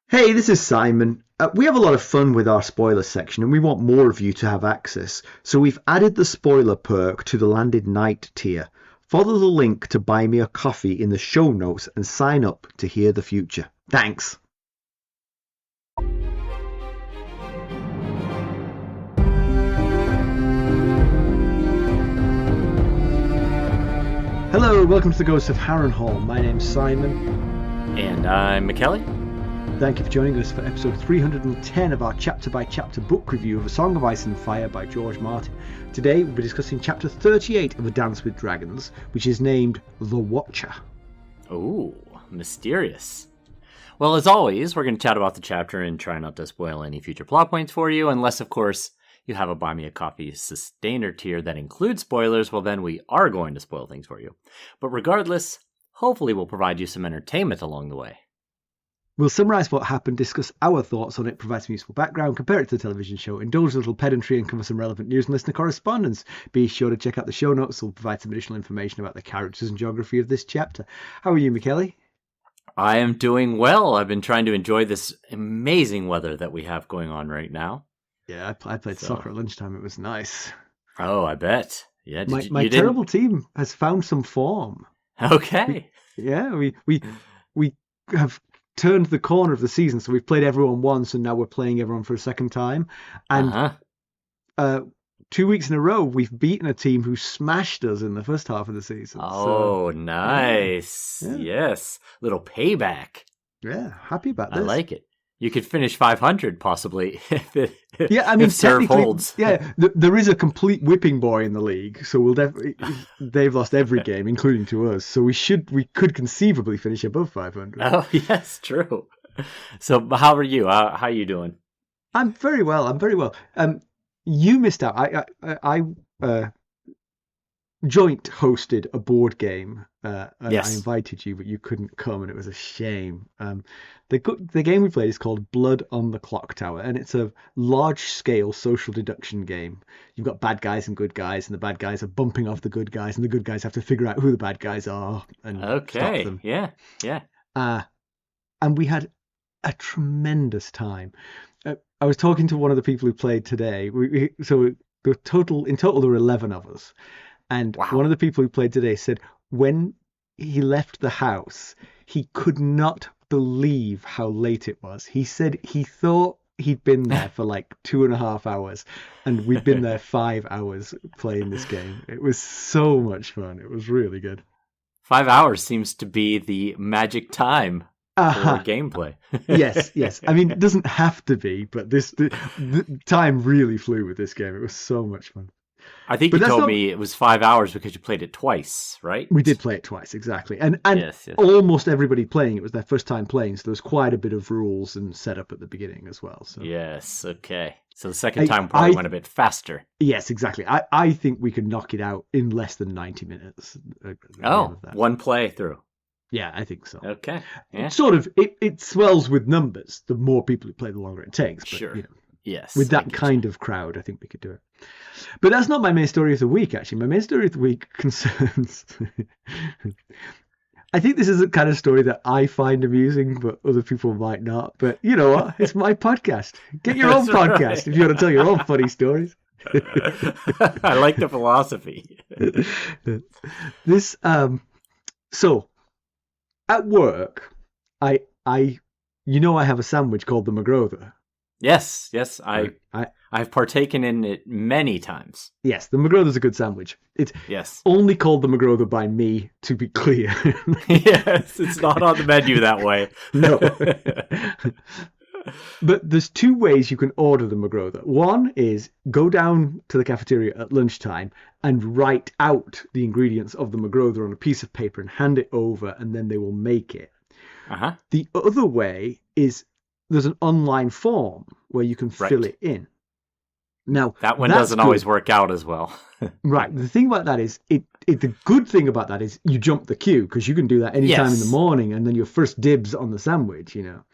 Hey, this is Simon. We have a lot of fun with our spoiler section and we want more of you to have access. So we've added the spoiler perk to the Landed Knight tier. Follow the link to buy me a coffee in the show notes and sign up to hear the future. Thanks. Hello, welcome to the Ghosts of Harrenhal. My name's Simon. And I'm Mackelly. Thank you for joining us for episode 310 of our chapter-by-chapter book review of A Song of Ice and Fire by George Martin. Today we'll be discussing chapter 38 of A Dance with Dragons, which is named The Watcher. Ooh, mysterious. Well, as always, we're going to chat about the chapter and try not to spoil any future plot points for you, unless, of course, you have a Buy Me a Coffee Sustainer tier that includes spoilers. Well, then we are going to spoil things for you. But regardless, hopefully we'll provide you some entertainment along the way. We'll summarise what happened, discuss our thoughts on it, provide some useful background, compare it to the television show, indulge a little pedantry and cover some relevant news and listener correspondence. Be sure to check out the show notes. We'll provide some additional information about the characters and geography of this chapter. How are you, Mackelly? I am doing well. I've been trying to enjoy this amazing weather that we have going on right now. Yeah, I played soccer at lunchtime. It was nice. Oh, I bet. Yeah, my terrible team has found some form. Okay. We have turned the corner of the season, so we've played everyone once and now we're playing everyone for a second time, and 2 weeks in a row we've beaten a team who smashed us in the first half of the season. Nice. Yeah. Yes, little payback. Happy about this. I like it. You could finish 500 possibly if serve holds. There is a complete whipping boy in the league, so we'll definitely. They've lost every game, including to us. So we could conceivably finish above 500. Oh yes, true. So how are you? How are you doing? I'm very well. You missed out. I joint hosted a board game. Yes. I invited you, but you couldn't come, and it was a shame. The game we played is called Blood on the Clock Tower, and it's a large-scale social deduction game. You've got bad guys and good guys, and the bad guys are bumping off the good guys, and the good guys have to figure out who the bad guys are and stop them. Yeah. And we had a tremendous time. I was talking to one of the people who played today. In total, there were 11 of us. And wow. One of the people who played today said when he left the house, he could not believe how late it was. He said he thought he'd been there for like 2.5 hours, and we'd been there 5 hours playing this game. It was so much fun. It was really good. 5 hours seems to be the magic time for gameplay. Yes. I mean, it doesn't have to be, but the time really flew with this game. It was so much fun. I think you told me it was 5 hours because you played it twice, right? We did play it twice, exactly. And yes. Almost everybody playing, it was their first time playing, so there was quite a bit of rules and setup at the beginning as well. So. Yes, okay. So the second time probably went a bit faster. Yes, exactly. I think we could knock it out in less than 90 minutes. One playthrough. Yeah, I think so. Okay. Yeah. It swells with numbers. The more people who play, the longer it takes. But, sure. Yes. With that kind of crowd, I think we could do it. But that's not my main story of the week, actually. My main story of the week concerns... I think this is the kind of story that I find amusing, but other people might not. But you know what? It's my podcast. Get your own podcast if you want to tell your own funny stories. I like the philosophy. So, at work, I have a sandwich called the McGrother. Yes, I've partaken in it many times. Yes, the McGrother's a good sandwich. It's only called the McGrother by me, to be clear. Yes, it's not on the menu that way. No. But there's two ways you can order the McGrother. One is go down to the cafeteria at lunchtime and write out the ingredients of the McGrother on a piece of paper and hand it over, and then they will make it. The other way is there's an online form where you can fill it in. Now that one doesn't always work out as well. Right. The thing about that is, the good thing about that is you jump the queue because you can do that anytime in the morning, and then your first dibs on the sandwich. You know.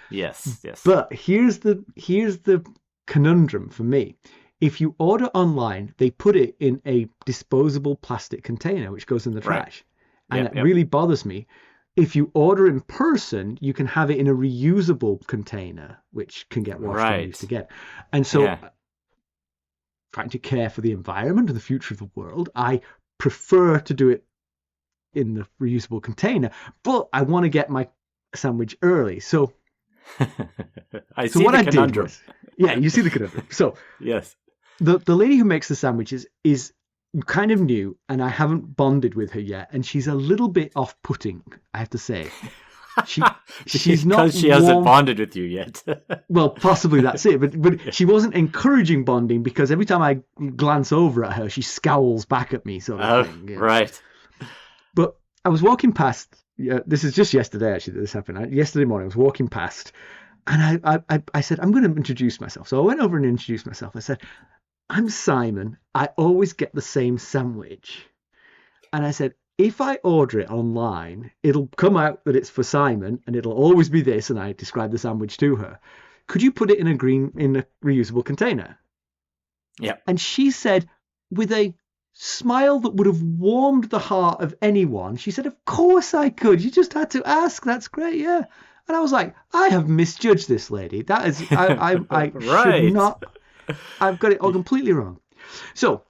Yes. But here's the conundrum for me. If you order online, they put it in a disposable plastic container which goes in the trash, and it really bothers me. if you order in person, you can have it in a reusable container, which can get washed and used again. And so, trying to care for the environment and the future of the world, I prefer to do it in the reusable container, but I want to get my sandwich early. So, I see the conundrum. You see the conundrum. So, yes, the lady who makes the sandwiches is kind of new, and I haven't bonded with her yet, and she's a little bit off-putting, I have to say. She's not because she hasn't bonded with you yet. Well, possibly that's it, but she wasn't encouraging bonding, because every time I glance over at her, she scowls back at me, sort of thing. Yeah. Right. But I was walking past. This is just yesterday, actually, that this happened. Yesterday morning, I was walking past, and I said, I'm going to introduce myself. So I went over and introduced myself. I said, I'm Simon. I always get the same sandwich. And I said, if I order it online, it'll come out that it's for Simon, and it'll always be this. And I described the sandwich to her. Could you put it in a reusable container? Yeah. And she said, with a smile that would have warmed the heart of anyone, she said, of course I could. You just had to ask. That's great. Yeah. And I was like, I have misjudged this lady. That is, I right. should not. I've got it all completely wrong. So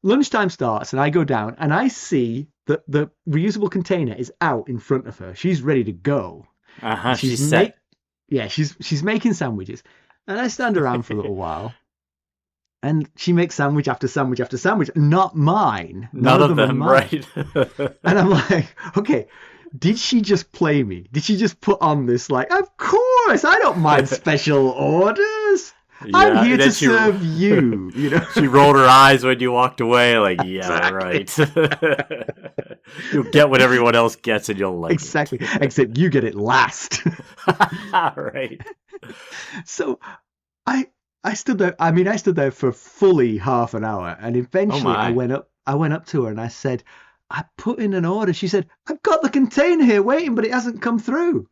lunchtime starts, and I go down, and I see that the reusable container is out in front of her. She's ready to go. She's set. She's making sandwiches, and I stand around for a little while, and she makes sandwich after sandwich after sandwich. Not mine. None of them right? And I'm like, okay. Did she just play me? Did she just put on this, like, of course, I don't mind special orders. Yeah, I'm here to serve you. You know, she rolled her eyes when you walked away, like, yeah, right. You'll get what everyone else gets, and you'll like exactly. Except you get it last. Right. So, I stood there. I mean, I stood there for fully half an hour, and eventually I went up to her and I said, I put in an order. She said, I've got the container here waiting, but it hasn't come through.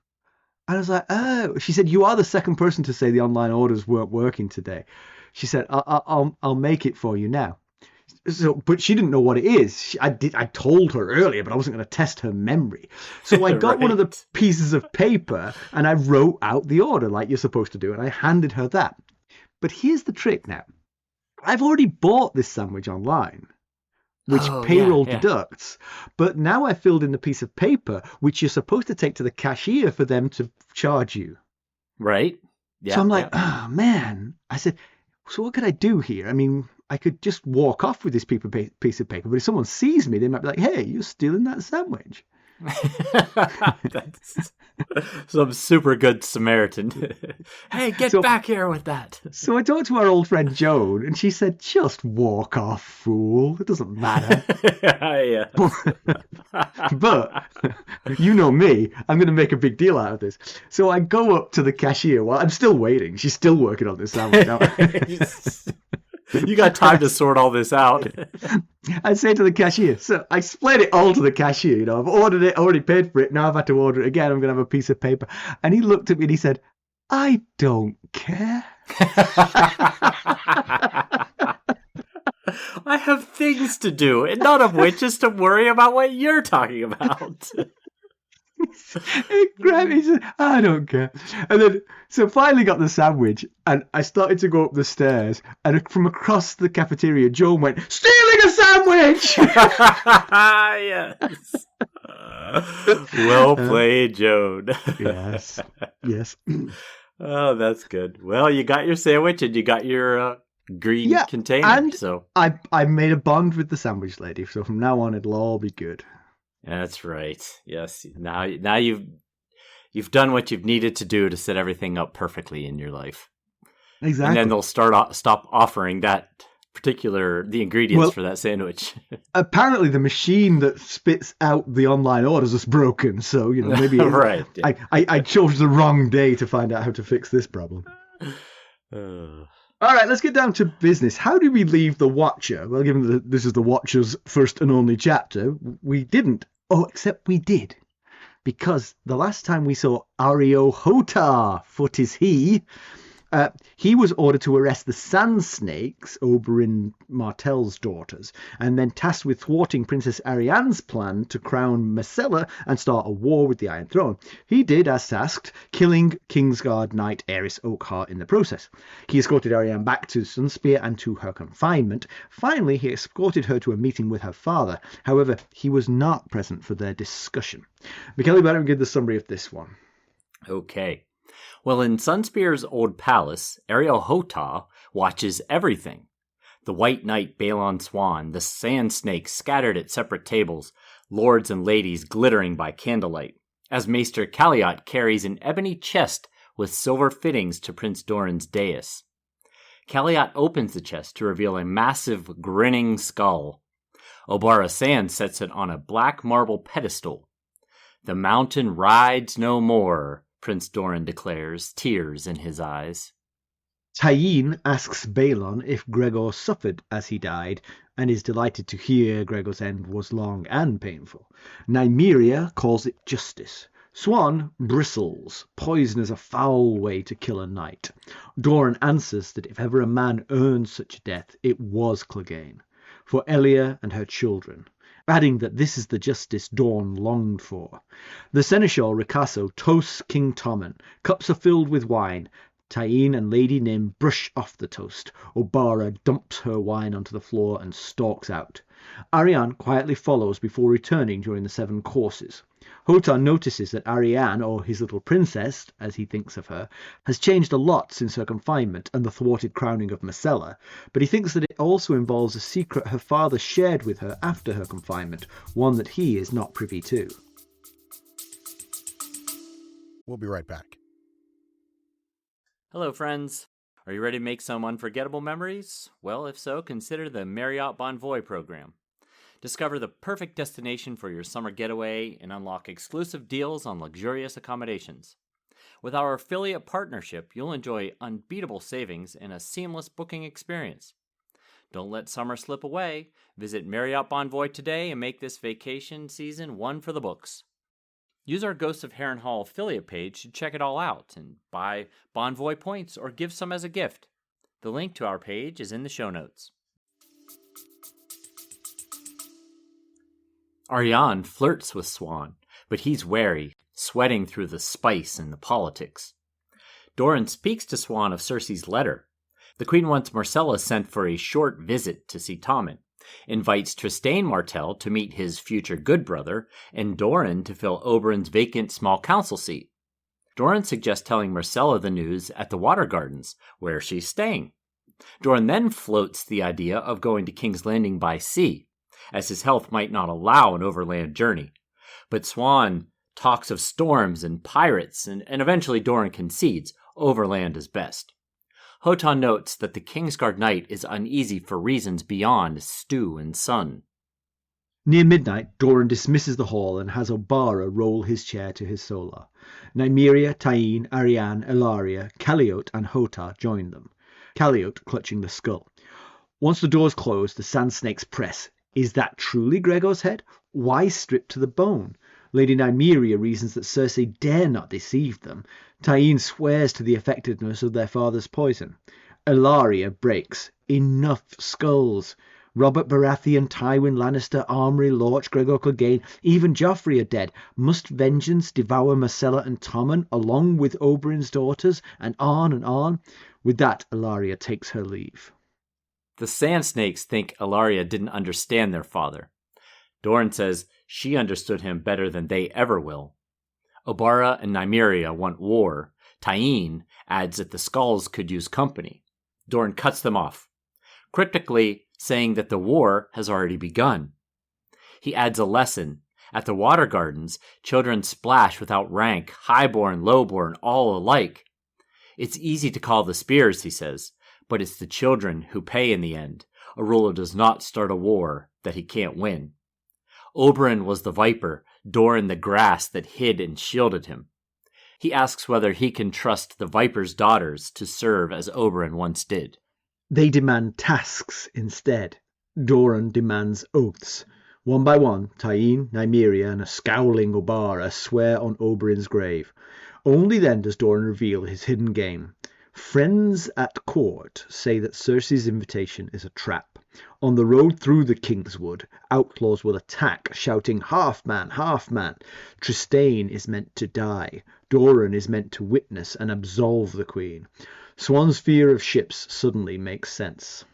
And I was like, oh. She said, you are the second person to say the online orders weren't working today. She said, I'll make it for you now. So, but she didn't know what it is. I told her earlier, but I wasn't going to test her memory. So I got right. one of the pieces of paper and I wrote out the order like you're supposed to do. And I handed her that. But here's the trick now. I've already bought this sandwich online, which payroll deducts. But now I filled in the piece of paper, which you're supposed to take to the cashier for them to charge you. Right. Yeah. So I'm like, oh, man. I said, so what could I do here? I mean, I could just walk off with this piece of paper, but if someone sees me, they might be like, hey, you're stealing that sandwich. That's some super good Samaritan. Hey, get back here with that. So I talked to our old friend Joan, and she said, just walk off, fool. It doesn't matter. Yeah. But you know me, I'm going to make a big deal out of this. So I go up to the cashier while I'm still waiting. She's still working on this sandwich. You got time to sort all this out. I say to the cashier, so I explain it all to the cashier. You know, I've ordered it, already paid for it. Now I've had to order it again. I'm going to have a piece of paper. And he looked at me and he said, I don't care. I have things to do, and none of which is to worry about what you're talking about. He grabbed me and said, I don't care. And then, so finally got the sandwich, and I started to go up the stairs, and from across the cafeteria, Joan went, stealing a sandwich! Yes. Well played, Joan. Yes. Oh, that's good. Well, you got your sandwich, and you got your green container. And so I made a bond with the sandwich lady, so from now on, it'll all be good. That's right. Yes. Now you've done what you've needed to do to set everything up perfectly in your life. Exactly. And then they'll stop offering the ingredients for that sandwich. Apparently, the machine that spits out the online orders is broken. So maybe right. Yeah. I chose the wrong day to find out how to fix this problem. All right, let's get down to business. How do we leave the Watcher? Well, given that this is the Watcher's first and only chapter, we didn't. Oh, except we did. Because the last time we saw Areo Hotah, for 'tis he, He was ordered to arrest the Sand Snakes, Oberyn Martell's daughters, and then tasked with thwarting Princess Arianne's plan to crown Myrcella and start a war with the Iron Throne. He did as tasked, killing Kingsguard Knight Aerys Oakheart in the process. He escorted Arianne back to Sunspear and to her confinement. Finally, he escorted her to a meeting with her father. However, he was not present for their discussion. Mackelly, better give the summary of this one. Okay. Well, in Sunspear's Old Palace, Areo Hotah watches everything. The White Knight Balon Swann, the sand snakes scattered at separate tables, lords and ladies glittering by candlelight, as Maester Caleotte carries an ebony chest with silver fittings to Prince Doran's dais. Caleotte opens the chest to reveal a massive, grinning skull. Obara Sand sets it on a black marble pedestal. "The mountain rides no more," Prince Doran declares, tears in his eyes. Tyene asks Balon if Gregor suffered as he died, and is delighted to hear Gregor's end was long and painful. Nymeria calls it justice. Swann bristles. Poison is a foul way to kill a knight. Doran answers that if ever a man earned such a death, it was Clegane, for Elia and her children, adding that this is the justice Dorne longed for. The Seneschal Ricasso toasts King Tommen. Cups are filled with wine. Tyene and Lady Nym brush off the toast. Obara dumps her wine onto the floor and stalks out. Arianne quietly follows before returning during the 7 courses. Hotah notices that Arianne, or his little princess, as he thinks of her, has changed a lot since her confinement and the thwarted crowning of Myrcella, but he thinks that it also involves a secret her father shared with her after her confinement, one that he is not privy to. We'll be right back. Hello, friends. Are you ready to make some unforgettable memories? Well, if so, consider the Marriott Bonvoy program. Discover the perfect destination for your summer getaway and unlock exclusive deals on luxurious accommodations. With our affiliate partnership, you'll enjoy unbeatable savings and a seamless booking experience. Don't let summer slip away. Visit Marriott Bonvoy today and make this vacation season one for the books. Use our Ghosts of Harrenhal affiliate page to check it all out and buy Bonvoy points or give some as a gift. The link to our page is in the show notes. Arianne flirts with Swann, but he's wary, sweating through the spice and the politics. Doran speaks to Swann of Cersei's letter. The Queen wants Myrcella sent for a short visit to see Tommen, invites Trystane Martell to meet his future good brother, and Doran to fill Oberyn's vacant small council seat. Doran suggests telling Myrcella the news at the Water Gardens, where she's staying. Doran then floats the idea of going to King's Landing by sea, as his health might not allow an overland journey. But Swann talks of storms and pirates, and eventually Doran concedes overland is best. Hotah notes that the Kingsguard Knight is uneasy for reasons beyond stew and sun. Near midnight, Doran dismisses the hall and has Obara roll his chair to his solar. Nymeria, Tyene, Arianne, Ellaria, Caleotte, and Hotah join them, Caleotte clutching the skull. Once the doors close, the sand snakes press. Is that truly Gregor's head? Why stripped to the bone? Lady Nymeria reasons that Cersei dare not deceive them. Tyene swears to the effectiveness of their father's poison. Ellaria breaks. Enough skulls. Robert Baratheon, Tywin Lannister, Armory, Lorch, Gregor Clegane, even Joffrey are dead. Must vengeance devour Myrcella and Tommen, along with Oberyn's daughters, and on and on? With that, Ellaria takes her leave. The Sand Snakes think Ellaria didn't understand their father. Doran says she understood him better than they ever will. Obara and Nymeria want war. Tyene adds that the Skulls could use company. Doran cuts them off, cryptically saying that the war has already begun. He adds a lesson. At the Water Gardens, children splash without rank, highborn, lowborn, all alike. It's easy to call the spears, he says, but it's the children who pay in the end. A ruler does not start a war that he can't win. Oberyn was the viper, Doran the grass that hid and shielded him. He asks whether he can trust the viper's daughters to serve as Oberyn once did. They demand tasks instead. Doran demands oaths. One by one, Tyene, Nymeria, and a scowling Obara swear on Oberyn's grave. Only then does Doran reveal his hidden game. Friends at court say that Cersei's invitation is a trap. On the road through the Kingswood, outlaws will attack, shouting, "Half man, half man." Trystane is meant to die. Doran is meant to witness and absolve the queen. Swann's fear of ships suddenly makes sense.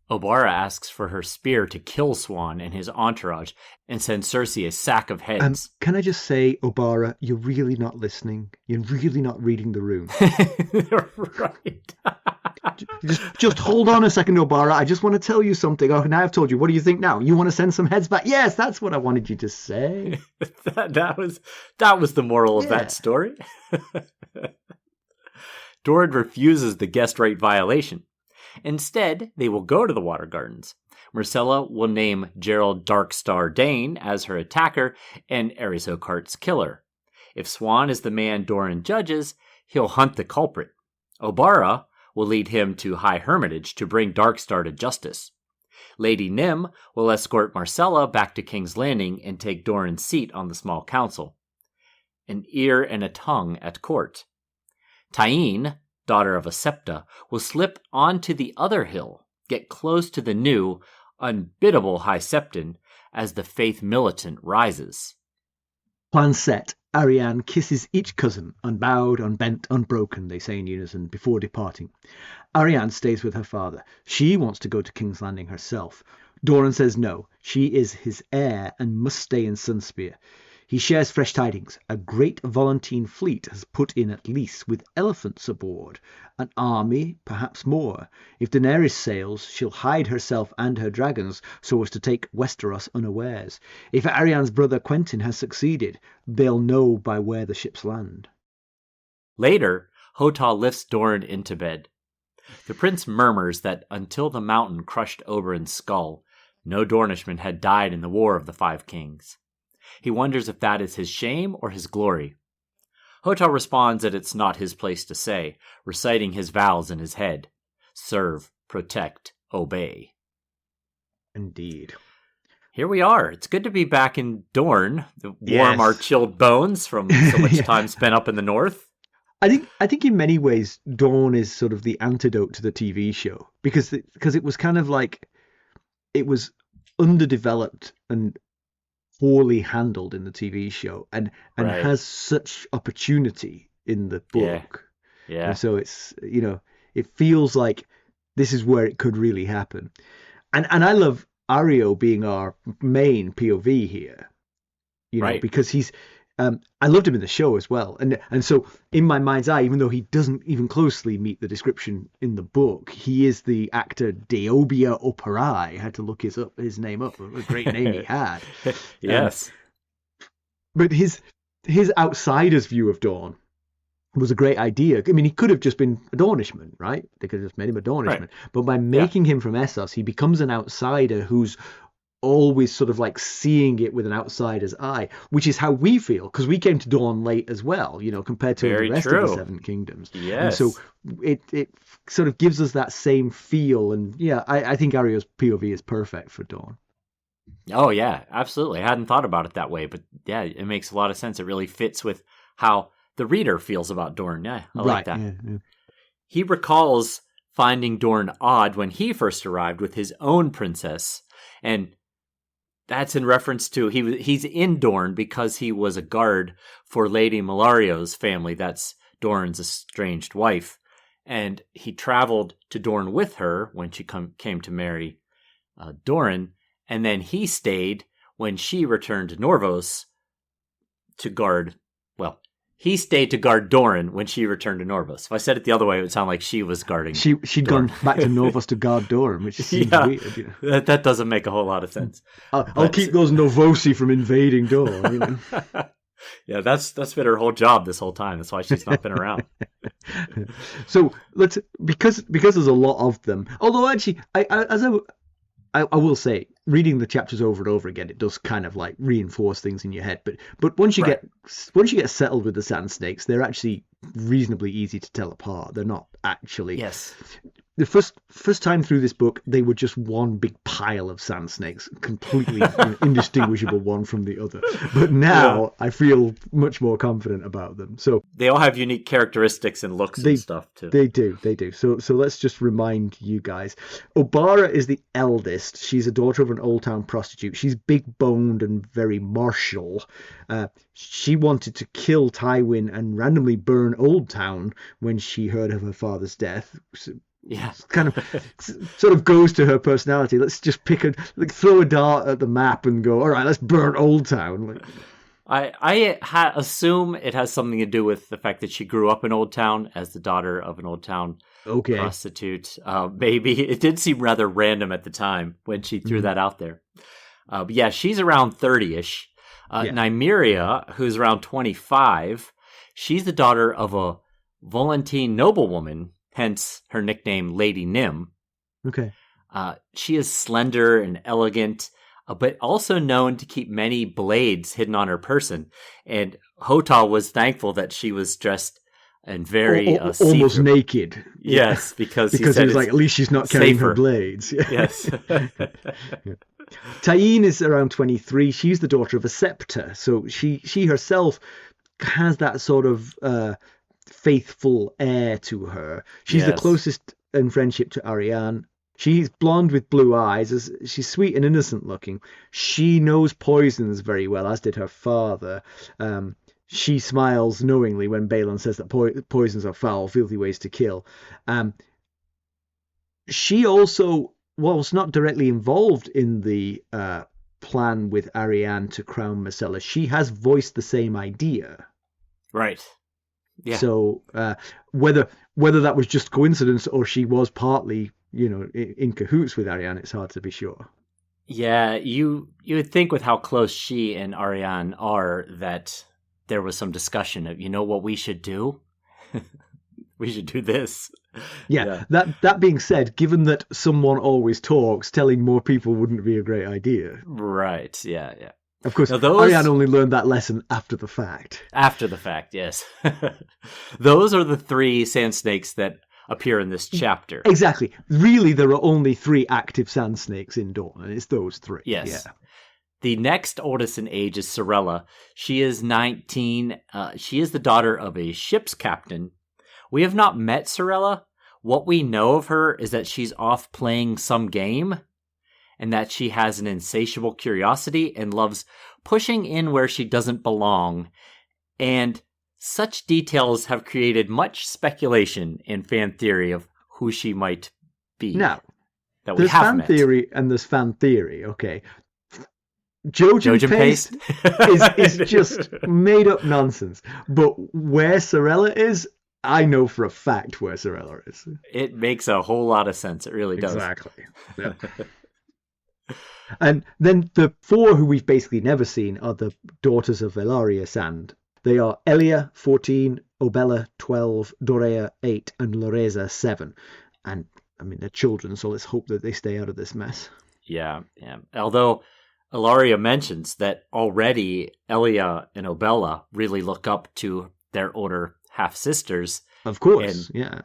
Obara asks for her spear to kill Swann and his entourage and send Cersei a sack of heads. Can I just say, Obara, you're really not listening. You're really not reading the room. Right. Just hold on a second, Obara. I just want to tell you something. Oh, now I've told you. What do you think now? You want to send some heads back? Yes, that's what I wanted you to say. that was the moral of that story. Doran refuses the guest right violation. Instead, they will go to the Water Gardens. Myrcella will name Gerald Darkstar Dane as her attacker and Areo Hotah's killer. If Swann is the man Doran judges, he'll hunt the culprit. Obara will lead him to High Hermitage to bring Darkstar to justice. Lady Nym will escort Myrcella back to King's Landing and take Doran's seat on the small council. An ear and a tongue at court. Tyene, daughter of a Septa, will slip onto the other hill, get close to the new, unbiddable High Septon as the faith militant rises. Plan set. Arianne kisses each cousin, unbowed, unbent, unbroken, they say in unison, before departing. Arianne stays with her father. She wants to go to King's Landing herself. Doran says no. She is his heir and must stay in Sunspear. He shares fresh tidings. A great Volantine fleet has put in at least with elephants aboard. An army, perhaps more. If Daenerys sails, she'll hide herself and her dragons so as to take Westeros unawares. If Arianne's brother Quentyn has succeeded, they'll know by where the ships land. Later, Hotah lifts Doran into bed. The prince murmurs that until the mountain crushed Oberyn's skull, no Dornishman had died in the War of the Five Kings. He wonders if that is his shame or his glory. Hotah responds that it's not his place to say, reciting his vows in his head. Serve, protect, obey. Indeed. Here we are. It's good to be back in Dorne, to warm our chilled bones from so much time spent up in the north. I think in many ways Dorne is sort of the antidote to the TV show because it was kind of like it was underdeveloped and poorly handled in the TV show and Right. has such opportunity in the book. Yeah. And so it's, it feels like this is where it could really happen. And I love Areo being our main POV here, Right. because he's, I loved him in the show as well. And so in my mind's eye, even though he doesn't even closely meet the description in the book, he is the actor Deobia Operai. I had to look his name up. What a great name he had. Yes. But his outsider's view of Dorne was a great idea. I mean, he could have just been a Dornishman, right? They could have just made him a Dornishman. Right. But by making him from Essos, he becomes an outsider who's always sort of like seeing it with an outsider's eye, which is how we feel, because we came to Dorne late as well, compared to the rest of the Seven Kingdoms. Yes. And so it sort of gives us that same feel. And yeah, I think Ario's POV is perfect for Dorne. Oh, yeah, absolutely. I hadn't thought about it that way, but yeah, it makes a lot of sense. It really fits with how the reader feels about Dorne. Yeah, I like that. Yeah. He recalls finding Dorne odd when he first arrived with his own princess, and that's in reference to he's in Dorne because he was a guard for Lady Melario's family. That's Doran's estranged wife. And he traveled to Dorne with her when she came to marry Doran. And then he stayed when she returned to Norvos to guard. Well, he stayed to guard Doran when she returned to Norvos. If I said it the other way, it would sound like she was guarding. She'd Dorne. gone back to Norvos to guard Doran, which seems weird. That doesn't make a whole lot of sense. I'll keep those Novosi from invading Dorne. Yeah, that's been her whole job this whole time. That's why she's not been around. So because there's a lot of them. Although actually, I will say, reading the chapters over and over again, it does kind of like reinforce things in your head. But once you get settled with the sand snakes, they're actually reasonably easy to tell apart. They're not actually. Yes. the first time through this book, they were just one big pile of sand snakes, completely indistinguishable one from the other. But now I feel much more confident about them. So they all have unique characteristics and looks and stuff too. They do. So let's just remind you guys. Obara is the eldest. She's a daughter of an Old Town prostitute. She's big-boned and very martial. She wanted to kill Tywin and randomly burn Old Town when she heard of her father's death. Yeah, kind of sort of goes to her personality. Let's just throw a dart at the map and go, all right, let's burn Old Town. I assume it has something to do with the fact that she grew up in Old Town as the daughter of an Old Town prostitute. Maybe it did seem rather random at the time when she threw that out there. But yeah, she's around 30-ish. Nymeria, who's around 25, she's the daughter of a Volantine noblewoman, hence her nickname Lady Nym. Okay. She is slender and elegant, but also known to keep many blades hidden on her person. And Hotah was thankful that she was dressed and very almost naked. Yes, because he was like, at least she's not carrying her blades. Yes. Tyene is around 23. She's the daughter of a scepter, so she herself has that sort of faithful air to her. She's the closest in friendship to Arianne. She's blonde with blue eyes. She's sweet and innocent looking. She knows poisons very well, as did her father. She smiles knowingly when Balon says that poisons are foul, filthy ways to kill. She also, whilst not directly involved in the plan with Arianne to crown Myrcella, she has voiced the same idea. Right. Yeah. So whether that was just coincidence or she was partly, in cahoots with Arianne, it's hard to be sure. Yeah, you would think with how close she and Arianne are that there was some discussion of, what we should do? We should do this. Yeah. That being said, given that someone always talks, telling more people wouldn't be a great idea. Right, yeah. Of course, Arianne only learned that lesson after the fact. After the fact, yes. Those are the 3 sand snakes that appear in this chapter. Exactly. Really, there are only 3 active sand snakes in Dorne, and it's those 3. Yes. Yeah. The next oldest in age is Myrcella. She is 19. She is the daughter of a ship's captain. We have not met Myrcella. What we know of her is that she's off playing some game, and that she has an insatiable curiosity and loves pushing in where she doesn't belong. And such details have created much speculation and fan theory of who she might be. Now, that we there's have fan met. theory and there's fan theory, okay? Jojen paste is just made up nonsense. But where Myrcella is, I know for a fact where Myrcella is. It makes a whole lot of sense. It really does. Exactly. Yeah. And then the 4 who we've basically never seen are the daughters of Areo Sand. They are Elia, 14, Obella, 12, Dorea, 8, and Loreza, 7. And, they're children, so let's hope that they stay out of this mess. Yeah. Although Ilaria mentions that already Elia and Obella really look up to their older half-sisters. Of course, yeah.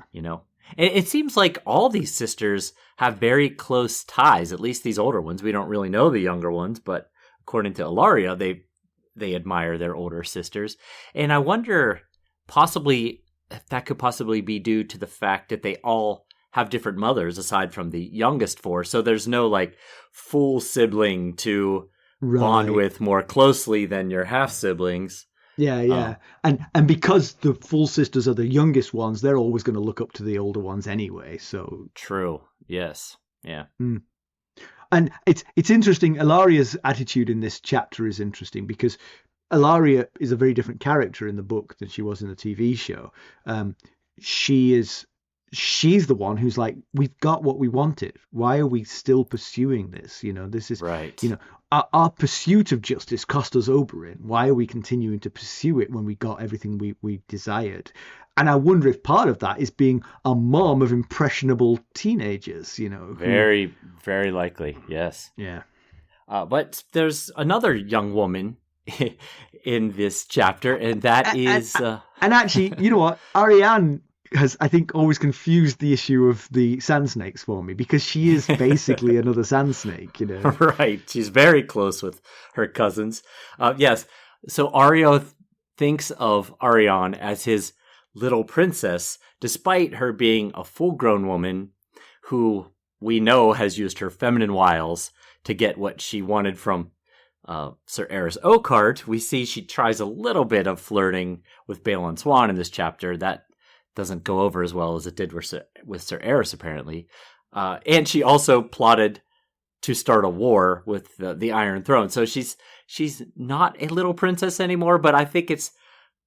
It seems like all these sisters have very close ties, at least these older ones. We don't really know the younger ones, but according to Ilaria, they admire their older sisters. And I wonder possibly if that could possibly be due to the fact that they all have different mothers aside from the youngest 4. So there's no full sibling to bond with more closely than your half siblings. Yeah. And because the full sisters are the youngest ones, they're always going to look up to the older ones anyway. So true. Yes. Yeah. And it's interesting. Ilaria's attitude in this chapter is interesting because Ilaria is a very different character in the book than she was in the TV show. She's the one who's like, we've got what we wanted. Why are we still pursuing this? This is right. Our pursuit of justice cost us Oberyn. Why are we continuing to pursue it when we got everything we desired? And I wonder if part of that is being a mom of impressionable teenagers, Very, very likely, yes. Yeah. But there's another young woman in this chapter, and that is... And actually, you know what? Arianne has, I think, always confused the issue of the sand snakes for me, because she is basically another sand snake, you know. Right. She's very close with her cousins. Yes. So Areo thinks of Arianne as his little princess, despite her being a full-grown woman who we know has used her feminine wiles to get what she wanted from Sir Aerys Oakheart. We see she tries a little bit of flirting with Balon Swann in this chapter. That doesn't go over as well as it did with Sir Aerys, apparently. And she also plotted to start a war with the Iron Throne. So she's not a little princess anymore, but I think it's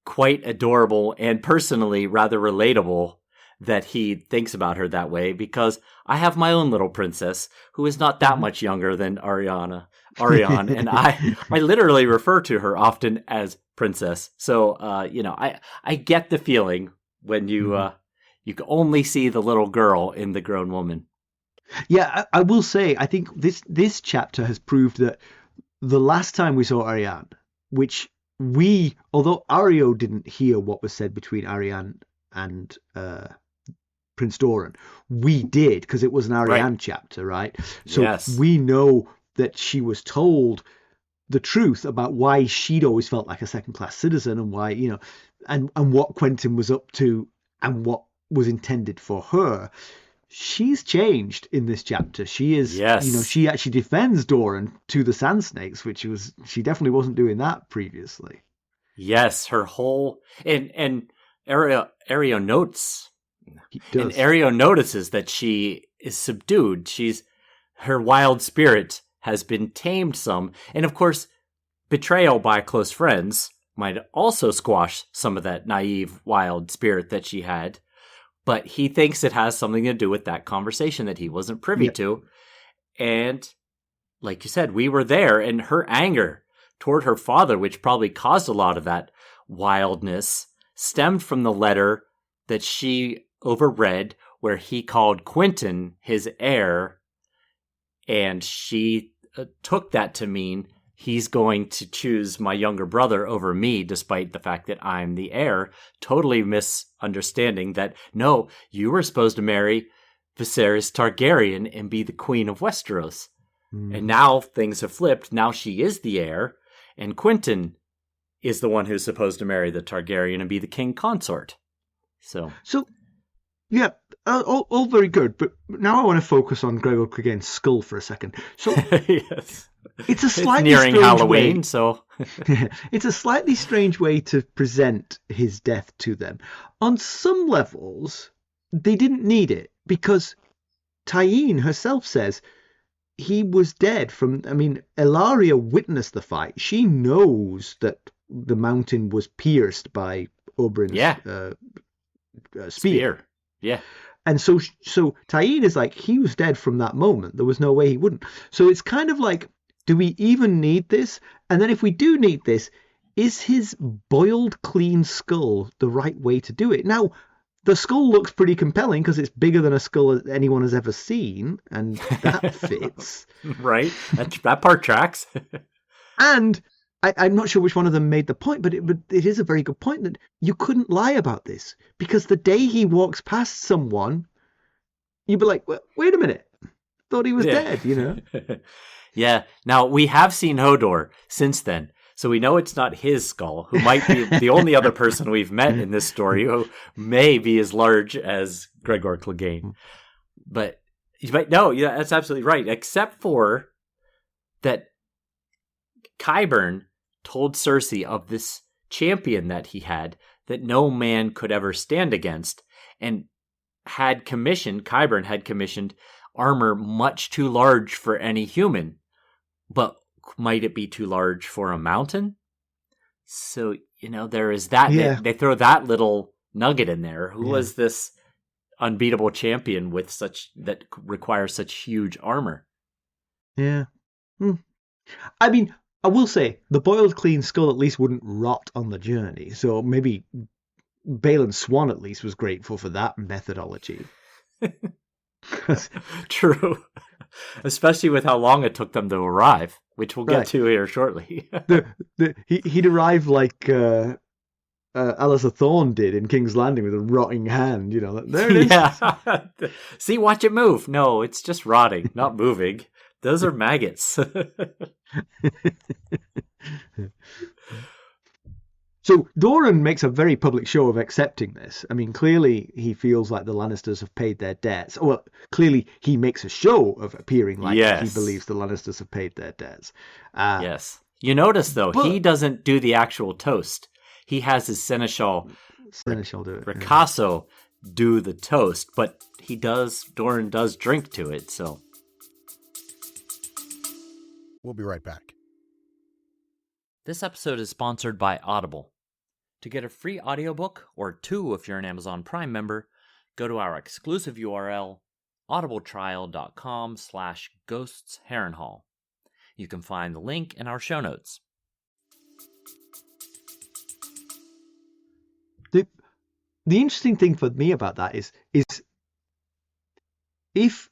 quite adorable and personally rather relatable that he thinks about her that way, because I have my own little princess who is not that much younger than Arianne, and I literally refer to her often as princess. So, I get the feeling when you can only see the little girl in the grown woman. Yeah, I will say, I think this chapter has proved that the last time we saw Arianne, which although Areo didn't hear what was said between Arianne and Prince Doran, we did, because it was an Arianne chapter, right? So yes. We know that she was told the truth about why she'd always felt like a second-class citizen, and why, and what Quentyn was up to and what was intended for her. She's changed in this chapter. She is, she actually defends Doran to the Sand Snakes, she definitely wasn't doing that previously. Yes, her whole and Areo notes. And Areo notices that she is subdued. Her wild spirit has been tamed some. And of course, betrayal by close friends might also squash some of that naive, wild spirit that she had. But he thinks it has something to do with that conversation that he wasn't privy to. And like you said, we were there, and her anger toward her father, which probably caused a lot of that wildness, stemmed from the letter that she overread where he called Quentyn his heir, and she took that to mean he's going to choose my younger brother over me, despite the fact that I'm the heir, totally misunderstanding that, no, you were supposed to marry Viserys Targaryen and be the queen of Westeros. And now things have flipped. Now she is the heir, and Quentyn is the one who's supposed to marry the Targaryen and be the king consort. So yeah, all very good, but now I want to focus on Gregor Clegane's skull for a second. So yes. It's a slightly nearing strange Halloween, way. So it's a slightly strange way to present his death to them. On some levels, they didn't need it, because Tyene herself says he was dead from. I mean, Ellaria witnessed the fight. She knows that the mountain was pierced by Oberyn's spear. Yeah. And so Tyene is like, he was dead from that moment. There was no way he wouldn't. So it's kind of like, do we even need this? And then if we do need this, is his boiled clean skull the right way to do it? Now, the skull looks pretty compelling because it's bigger than a skull that anyone has ever seen, and that fits. Right. That part tracks. And I'm not sure which one of them made the point, but it is a very good point that you couldn't lie about this, because the day he walks past someone, you'd be like, wait a minute, thought he was dead, Yeah. Now, we have seen Hodor since then, so we know it's not his skull, who might be the only other person we've met in this story who may be as large as Gregor Clegane. But no, yeah, that's absolutely right, except for that Qyburn told Cersei of this champion that he had that no man could ever stand against, and Qyburn had commissioned armor much too large for any human. But might it be too large for a mountain? So, there is that. Yeah. They throw that little nugget in there. Who was this unbeatable champion that requires such huge armor? Yeah. I mean, I will say, the boiled clean skull at least wouldn't rot on the journey. So maybe Balon Swann at least was grateful for that methodology. True. Especially with how long it took them to arrive, which we'll get to here shortly. He'd arrive like Alistair Thorne did in King's Landing with a rotting hand. There it is. Yeah. See, watch it move. No, it's just rotting, not moving. Those are maggots. So Doran makes a very public show of accepting this. I mean, clearly he feels like the Lannisters have paid their debts. Well, clearly he makes a show of appearing like he believes the Lannisters have paid their debts. Yes. You notice, though, he doesn't do the actual toast. He has his Seneschal do it. Ricasso do the toast, but Doran does drink to it, so. We'll be right back. This episode is sponsored by Audible. To get a free audiobook, or 2 if you're an Amazon Prime member, go to our exclusive URL, audibletrial.com/ghostsharrenhal. You can find the link in our show notes. The interesting thing for me about that is if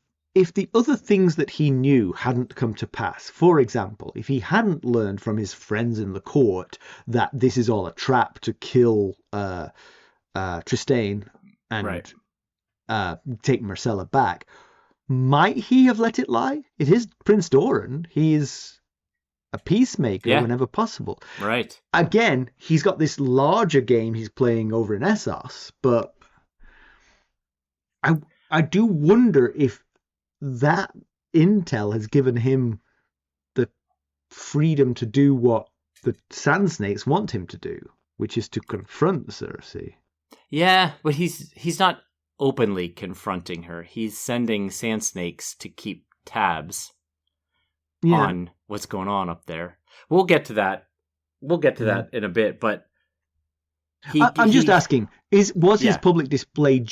the other things that he knew hadn't come to pass, for example, if he hadn't learned from his friends in the court that this is all a trap to kill Trystane and take Myrcella back, might he have let it lie? It is Prince Doran. He is a peacemaker whenever possible. Right. Again, he's got this larger game he's playing over in Essos, but I do wonder if that intel has given him the freedom to do what the Sand Snakes want him to do, which is to confront Cersei. Yeah, but he's not openly confronting her. He's sending Sand Snakes to keep tabs on what's going on up there. We'll get to that. That in a bit, but I'm just asking, was his public display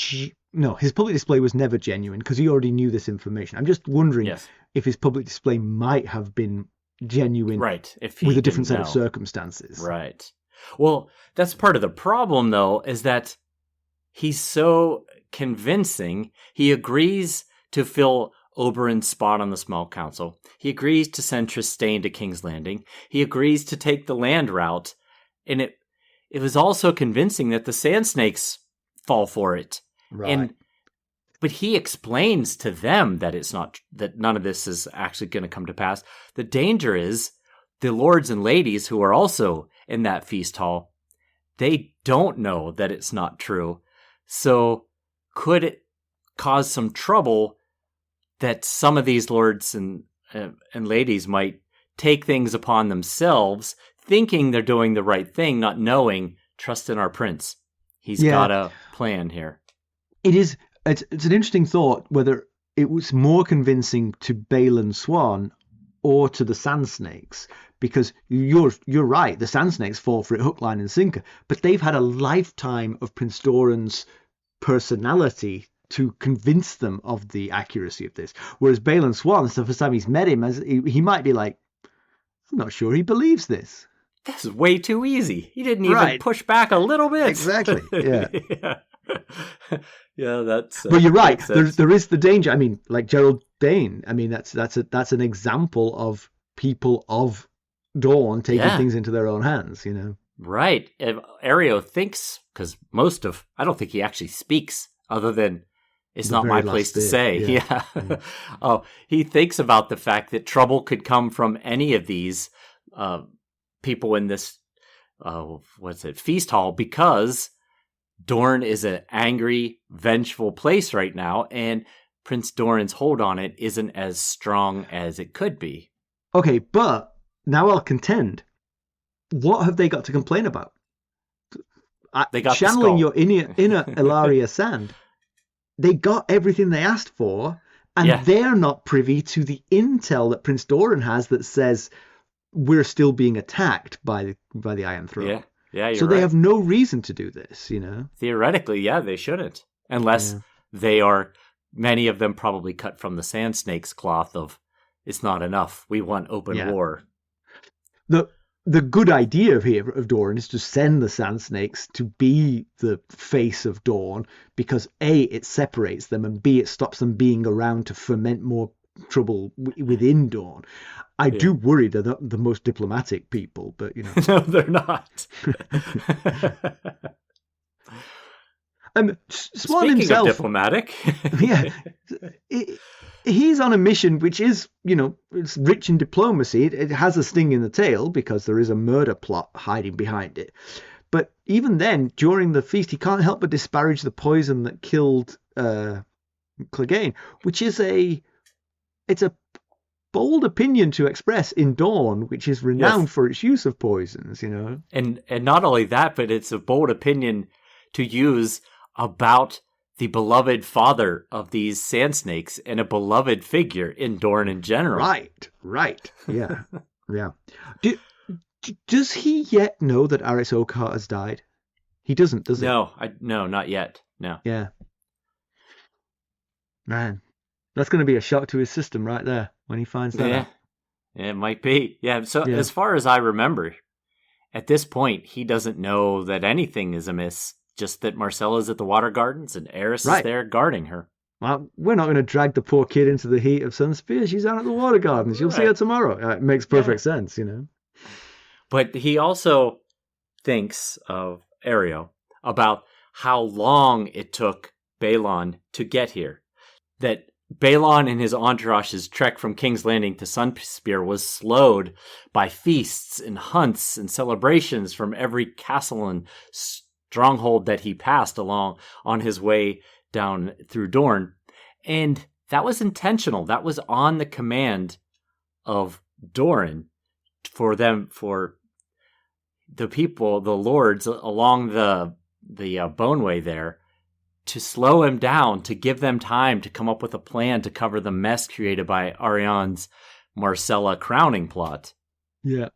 No, his public display was never genuine because he already knew this information. I'm just wondering if his public display might have been genuine, with a different set of circumstances. Right. Well, that's part of the problem, though, is that he's so convincing. He agrees to fill Oberyn's spot on the Small Council. He agrees to send Trystane to King's Landing. He agrees to take the land route. And it was also convincing that the Sand Snakes fall for it. Right. But he explains to them that that none of this is actually going to come to pass. The danger is the lords and ladies who are also in that feast hall, they don't know that it's not true. So could it cause some trouble that some of these lords and ladies might take things upon themselves, thinking they're doing the right thing, not knowing, trust in our prince. He's got a plan here. It's an interesting thought whether it was more convincing to Balon Swann or to the Sand Snakes, because you're right, the Sand Snakes fall for it hook, line and sinker, but they've had a lifetime of Prince Doran's personality to convince them of the accuracy of this, whereas Balon Swann, the first time he's met him, he might be like, I'm not sure he believes this. This is way too easy. He didn't even push back a little bit. Exactly. Yeah. Yeah, that's. But you're right. There is the danger. I mean, like Gerald Dane. I mean, that's an example of people of Dorne taking things into their own hands. You know. Right. Areo thinks, because I don't think he actually speaks, other than it's not my place to say. Yeah. Oh, he thinks about the fact that trouble could come from any of these people in this feast hall, because Dorne is an angry, vengeful place right now, and Prince Doran's hold on it isn't as strong as it could be. Okay, but now I'll contend. What have they got to complain about? They got channeling your inner Ilaria Sand. They got everything they asked for, and they're not privy to the intel that Prince Doran has that says we're still being attacked by the Iron Throne. Yeah. Yeah, so they have no reason to do this, you know? Theoretically, they shouldn't. Unless many of them probably cut from the Sand Snakes cloth of, it's not enough. We want open war. The good idea here of Dorne is to send the Sand Snakes to be the face of Dorne, because A, it separates them, and B, it stops them being around to ferment more trouble within Dorne. I do worry they're not the most diplomatic people, but No, they're not. Swann Speaking himself, of diplomatic, he's on a mission which is, it's rich in diplomacy. It has a sting in the tail because there is a murder plot hiding behind it. But even then, during the feast, he can't help but disparage the poison that killed Clegane, which is a bold opinion to express in Dorne, which is renowned for its use of poisons. And not only that, but it's a bold opinion to use about the beloved father of these sand snakes and a beloved figure in Dorne in general. Right. Yeah. Yeah. Does he yet know that Areo Hotah has died? He doesn't, does he? No, not yet. No. Yeah. Man, that's going to be a shock to his system right there when he finds that out. It might be. Yeah, so as far as I remember, at this point, he doesn't know that anything is amiss, just that Myrcella's at the Water Gardens and Aerys is there guarding her. Well, we're not going to drag the poor kid into the heat of Sunspear. She's out at the Water Gardens. You'll see her tomorrow. It makes perfect sense, But he also thinks of Areo about how long it took Balon to get here. That Balon and his entourage's trek from King's Landing to Sunspear was slowed by feasts and hunts and celebrations from every castle and stronghold that he passed along on his way down through Dorne. And that was intentional. That was on the command of Doran for the people, the lords along the boneway there, to slow him down, to give them time to come up with a plan to cover the mess created by Arianne's Myrcella crowning plot. Yeah.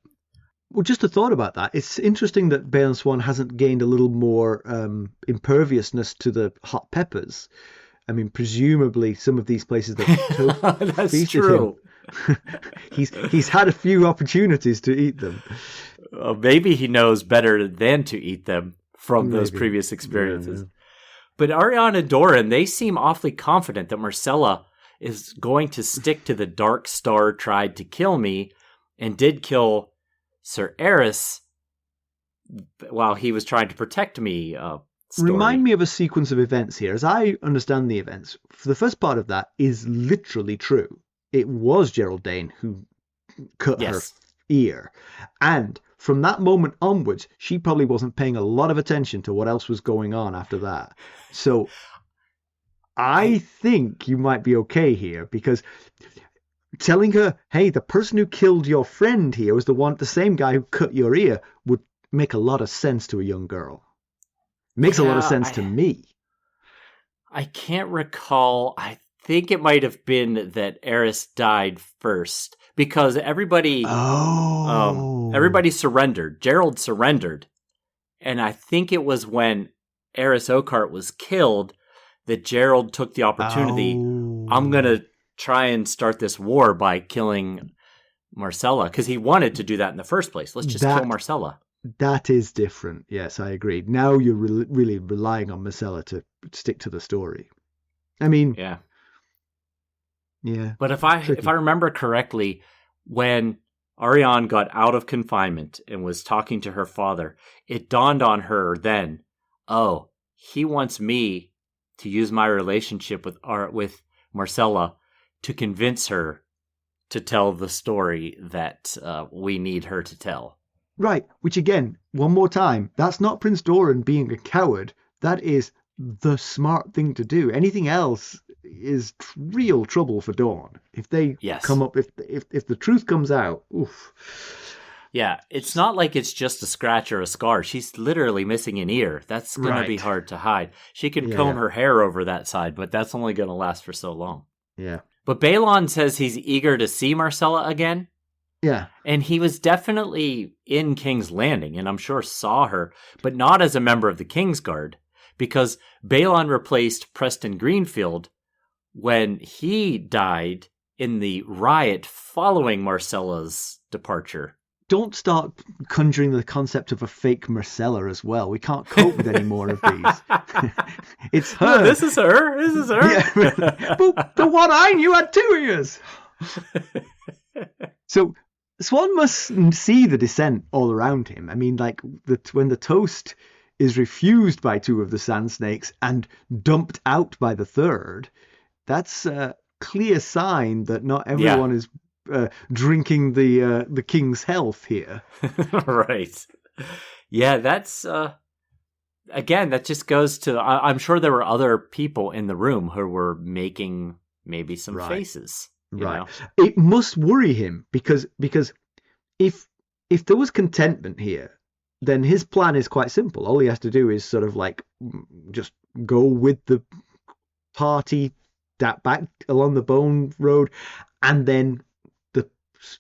Well, just a thought about that. It's interesting that Balon Swann hasn't gained a little more imperviousness to the hot peppers. I mean, presumably some of these places that that's true. Him, he's had a few opportunities to eat them. Maybe he knows better than to eat them from those previous experiences. Yeah. But Arianne and Doran, they seem awfully confident that Myrcella is going to stick to the Dark Star tried to kill me and did kill Sir Aerys while he was trying to protect me. Story. Remind me of a sequence of events here. As I understand the events, for the first part of that is literally true. It was Geraldine who cut her ear. And from that moment onwards, she probably wasn't paying a lot of attention to what else was going on after that. So I think you might be okay here, because telling her, hey, the person who killed your friend here was the same guy who cut your ear, would make a lot of sense to a young girl. Makes a lot of sense to me. I can't recall. I think it might have been that Aerys died first, because everybody surrendered. Gerald surrendered. And I think it was when Areo Hotah was killed that Gerald took the opportunity. I'm going to try and start this war by killing Myrcella, because he wanted to do that in the first place. Let's just kill Myrcella. That is different. Yes, I agree. Now you're really relying on Myrcella to stick to the story. I mean, yeah. But if I remember correctly, when Arianne got out of confinement and was talking to her father, it dawned on her then, he wants me to use my relationship with Myrcella to convince her to tell the story that we need her to tell. Right, which again, one more time, that's not Prince Doran being a coward. That is the smart thing to do. Anything else is real trouble for Dorne. If they come up, if the truth comes out, oof. Yeah, it's not like it's just a scratch or a scar. She's literally missing an ear. That's going to be hard to hide. She can comb her hair over that side, but that's only going to last for so long. Yeah. But Balon says he's eager to see Myrcella again. Yeah. And he was definitely in King's Landing, and I'm sure saw her, but not as a member of the Kingsguard, because Balon replaced Preston Greenfield when he died in the riot following Myrcella's departure. don't start conjuring the concept of a fake Myrcella as well. We can't cope with any more of these. It's her. No, this is her. This is her. Yeah. But the one I knew had 2 ears. So Swann must see the dissent all around him. I mean, like when the toast is refused by 2 of the sand snakes and dumped out by the 3rd, that's a clear sign that not everyone is drinking the king's health here. Right. Yeah, that's again, that just goes to I'm sure there were other people in the room who were making maybe some faces. Right. It must worry him because if there was contentment here, then his plan is quite simple. All he has to do is sort of like just go with the party back along the bone road, and then the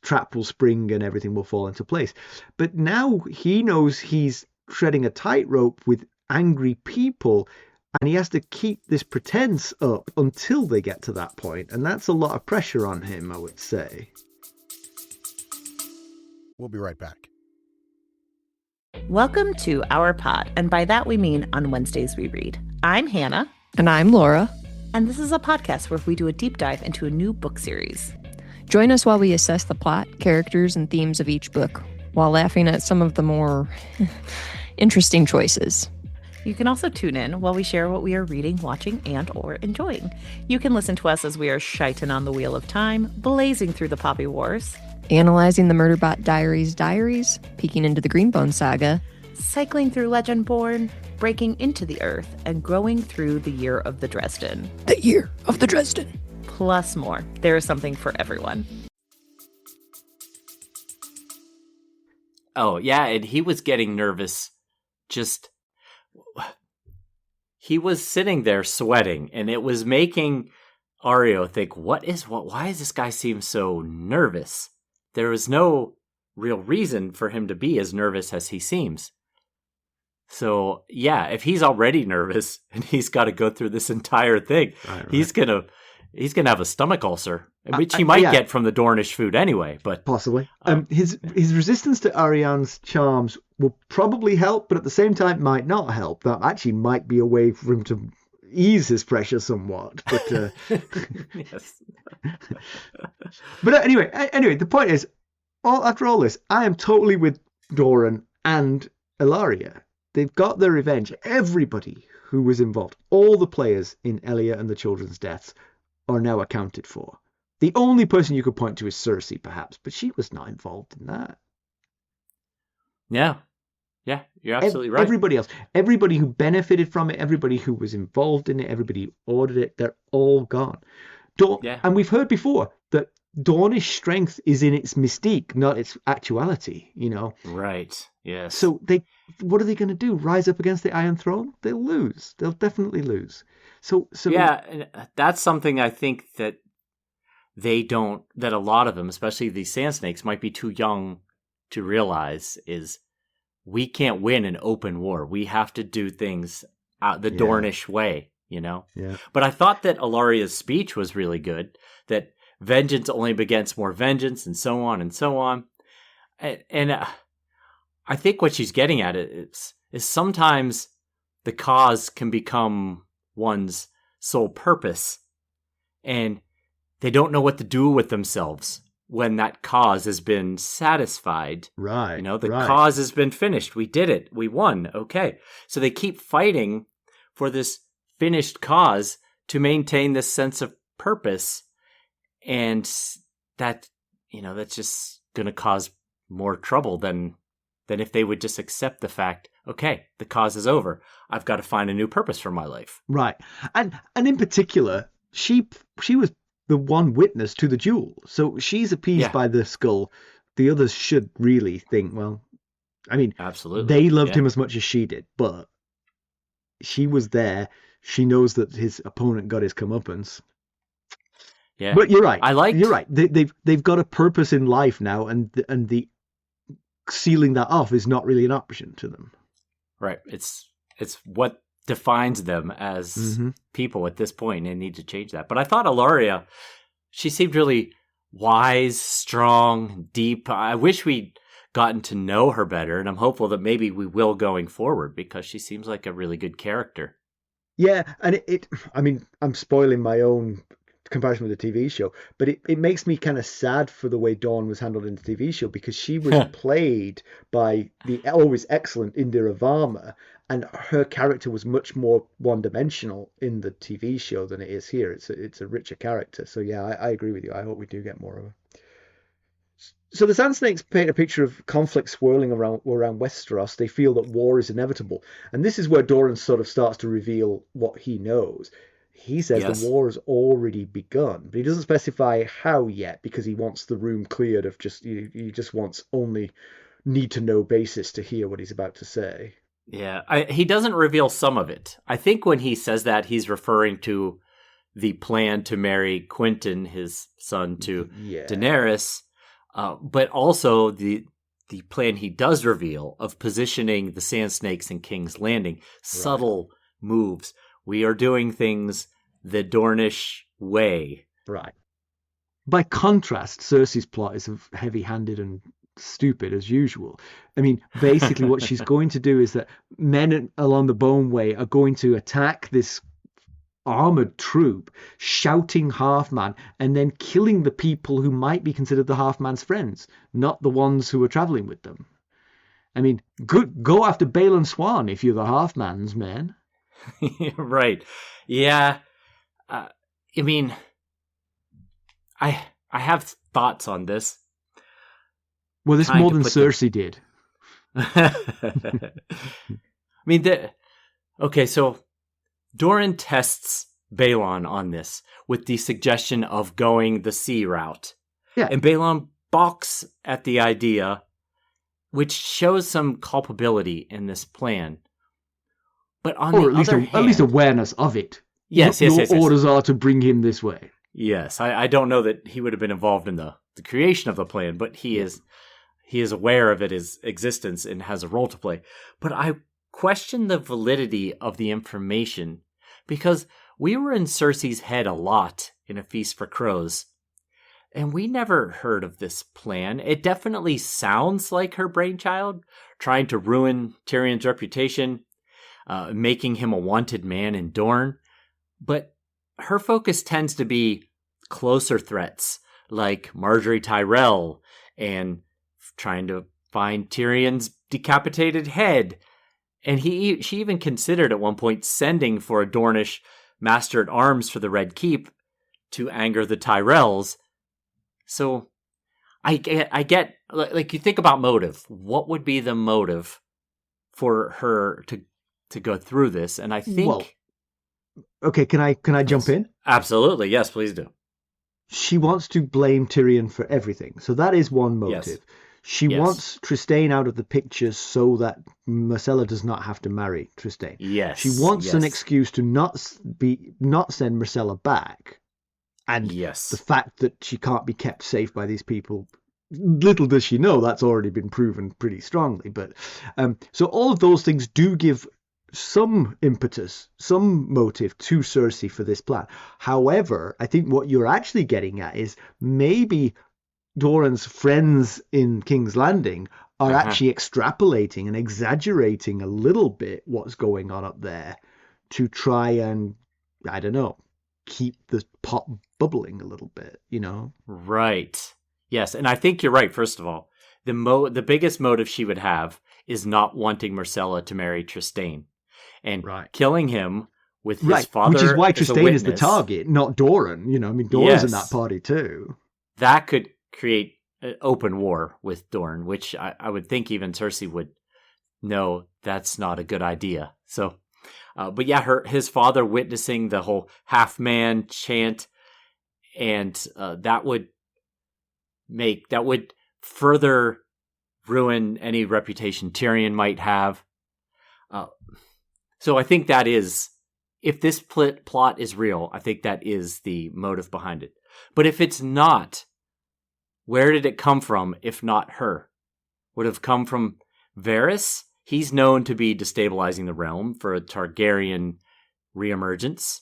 trap will spring and everything will fall into place. But now he knows he's treading a tightrope with angry people, and he has to keep this pretense up until they get to that point. And that's a lot of pressure on him, I would say. We'll be right back. Welcome to Our Pod, and by that we mean on Wednesdays we read. I'm Hannah. And I'm Laura. And this is a podcast where we do a deep dive into a new book series. Join us while we assess the plot, characters, and themes of each book, while laughing at some of the more interesting choices. You can also tune in while we share what we are reading, watching, and or enjoying. You can listen to us as we are shiting on the wheel of time, blazing through the Poppy Wars, analyzing the Murderbot diaries, peeking into the Greenbone saga, cycling through Legendborn, breaking into the Earth, and growing through the Year of the Dresden. The Year of the Dresden. Plus more. There is something for everyone. Oh, yeah, and he was getting nervous. He was sitting there sweating, and it was making Areo think, why does this guy seem so nervous? There was no real reason for him to be as nervous as he seems. So, yeah, if he's already nervous and he's got to go through this entire thing, right. he's gonna have a stomach ulcer, which he might get from the Dornish food anyway. But possibly, his resistance to Arianne's charms will probably help, but at the same time might not help. That actually might be a way for him to ease his pressure somewhat. But yes. But anyway, the point is, after all this, I am totally with Doran and Ilaria. They've got their revenge. Everybody who was involved, all the players in Elia and the children's deaths, are now accounted for. The only person you could point to is Cersei, perhaps, but she was not involved in that. Yeah, you're absolutely right. Everybody else, everybody who benefited from it, everybody who was involved in it, everybody who ordered it, they're all gone. And we've heard before that Dornish strength is in its mystique, not its actuality, Right, yes. So what are they going to do? Rise up against the Iron Throne? They'll lose. They'll definitely lose. So yeah, and that's something I think that that a lot of them, especially these sand snakes, might be too young to realize is we can't win an open war. We have to do things the Dornish way, Yeah. But I thought that Ilaria's speech was really good, that vengeance only begets more vengeance, and so on and so on. And I think what she's getting at is sometimes the cause can become one's sole purpose, and they don't know what to do with themselves when that cause has been satisfied. Right. The cause has been finished. We did it. We won. Okay. So they keep fighting for this finished cause to maintain this sense of purpose. And that, that's just going to cause more trouble than if they would just accept the fact, okay, the cause is over. I've got to find a new purpose for my life. Right. And in particular, she was the one witness to the duel. So she's appeased by the skull. The others should really think, well, I mean, absolutely, they loved him as much as she did, but she was there. She knows that his opponent got his comeuppance. Yeah. But you're right. You're right. They've got a purpose in life now, and the sealing that off is not really an option to them. Right. It's what defines them as people at this point, and they need to change that. But I thought Ilaria, she seemed really wise, strong, deep. I wish we gotten to know her better, and I'm hopeful that maybe we will going forward because she seems like a really good character. Yeah, and I mean, I'm spoiling my own comparison with the TV show, but it makes me kind of sad for the way Dawn was handled in the TV show, because she was played by the always excellent Indira Varma, and her character was much more one-dimensional in the TV show than it is here. It's a richer character. So yeah, I agree with you. I hope we do get more of her. So the Sand Snakes paint a picture of conflict swirling around Westeros. They feel that war is inevitable. And this is where Doran sort of starts to reveal what he knows. He says Yes. the war has already begun, but he doesn't specify how yet, because he wants the room cleared of he just wants only need-to-know basis to hear what he's about to say. Yeah, he doesn't reveal some of it. I think when he says that, he's referring to the plan to marry Quentyn, his son, to Daenerys, but also the plan he does reveal of positioning the Sand Snakes in King's Landing. Subtle moves. We are doing things the Dornish way. Right. By contrast, Cersei's plot is heavy-handed and stupid as usual. I mean, basically what she's going to do is that men along the Bone Way are going to attack this armored troop, shouting half-man, and then killing the people who might be considered the half-man's friends, not the ones who are traveling with them. I mean, go after Balon Swann if you're the half-man's men. Right. Yeah. I mean, I have thoughts on this. Well, this more than Cersei did. I mean, okay, so Doran tests Balon on this with the suggestion of going the sea route. Yeah. And Balon balks at the idea, which shows some culpability in this plan. But on the other hand, at least awareness of it. Yes. Your orders are to bring him this way. Yes, I don't know that he would have been involved in the creation of the plan, but he is aware of its existence and has a role to play. But I question the validity of the information, because we were in Cersei's head a lot in A Feast for Crows, and we never heard of this plan. It definitely sounds like her brainchild, trying to ruin Tyrion's reputation, making him a wanted man in Dorne. But her focus tends to be closer threats, like Marjorie Tyrell, and trying to find Tyrion's decapitated head. And she even considered at one point sending for a Dornish master at arms for the Red Keep to anger the Tyrells. So I get, like, you think about motive. What would be the motive for her to go through this? And I think... Well, okay, can I jump in? Absolutely, yes, please do. She wants to blame Tyrion for everything. So that is one motive. Yes. She wants Trystane out of the picture so that Myrcella does not have to marry Trystane. Yes. She wants an excuse to not send Myrcella back. And the fact that she can't be kept safe by these people, little does she know that's already been proven pretty strongly. But so all of those things do give some impetus, some motive to Cersei for this plan. However, I think what you're actually getting at is maybe Doran's friends in King's Landing are actually extrapolating and exaggerating a little bit what's going on up there to try and, I don't know, keep the pot bubbling a little bit, you know? Right. Yes, and I think you're right, first of all. The biggest motive she would have is not wanting Myrcella to marry Trystane. And killing him with his father, which is why as a Trystane is the witness, target, not Doran. You know, I mean, Doran's in that party too. That could create an open war with Dorne, which I would think even Cersei would know that's not a good idea. So, but yeah, his father witnessing the whole half-man chant, and that would further ruin any reputation Tyrion might have. So I think that is, if this plot is real, I think that is the motive behind it. But if it's not, where did it come from if not her? Would have come from Varys? He's known to be destabilizing the realm for a Targaryen reemergence.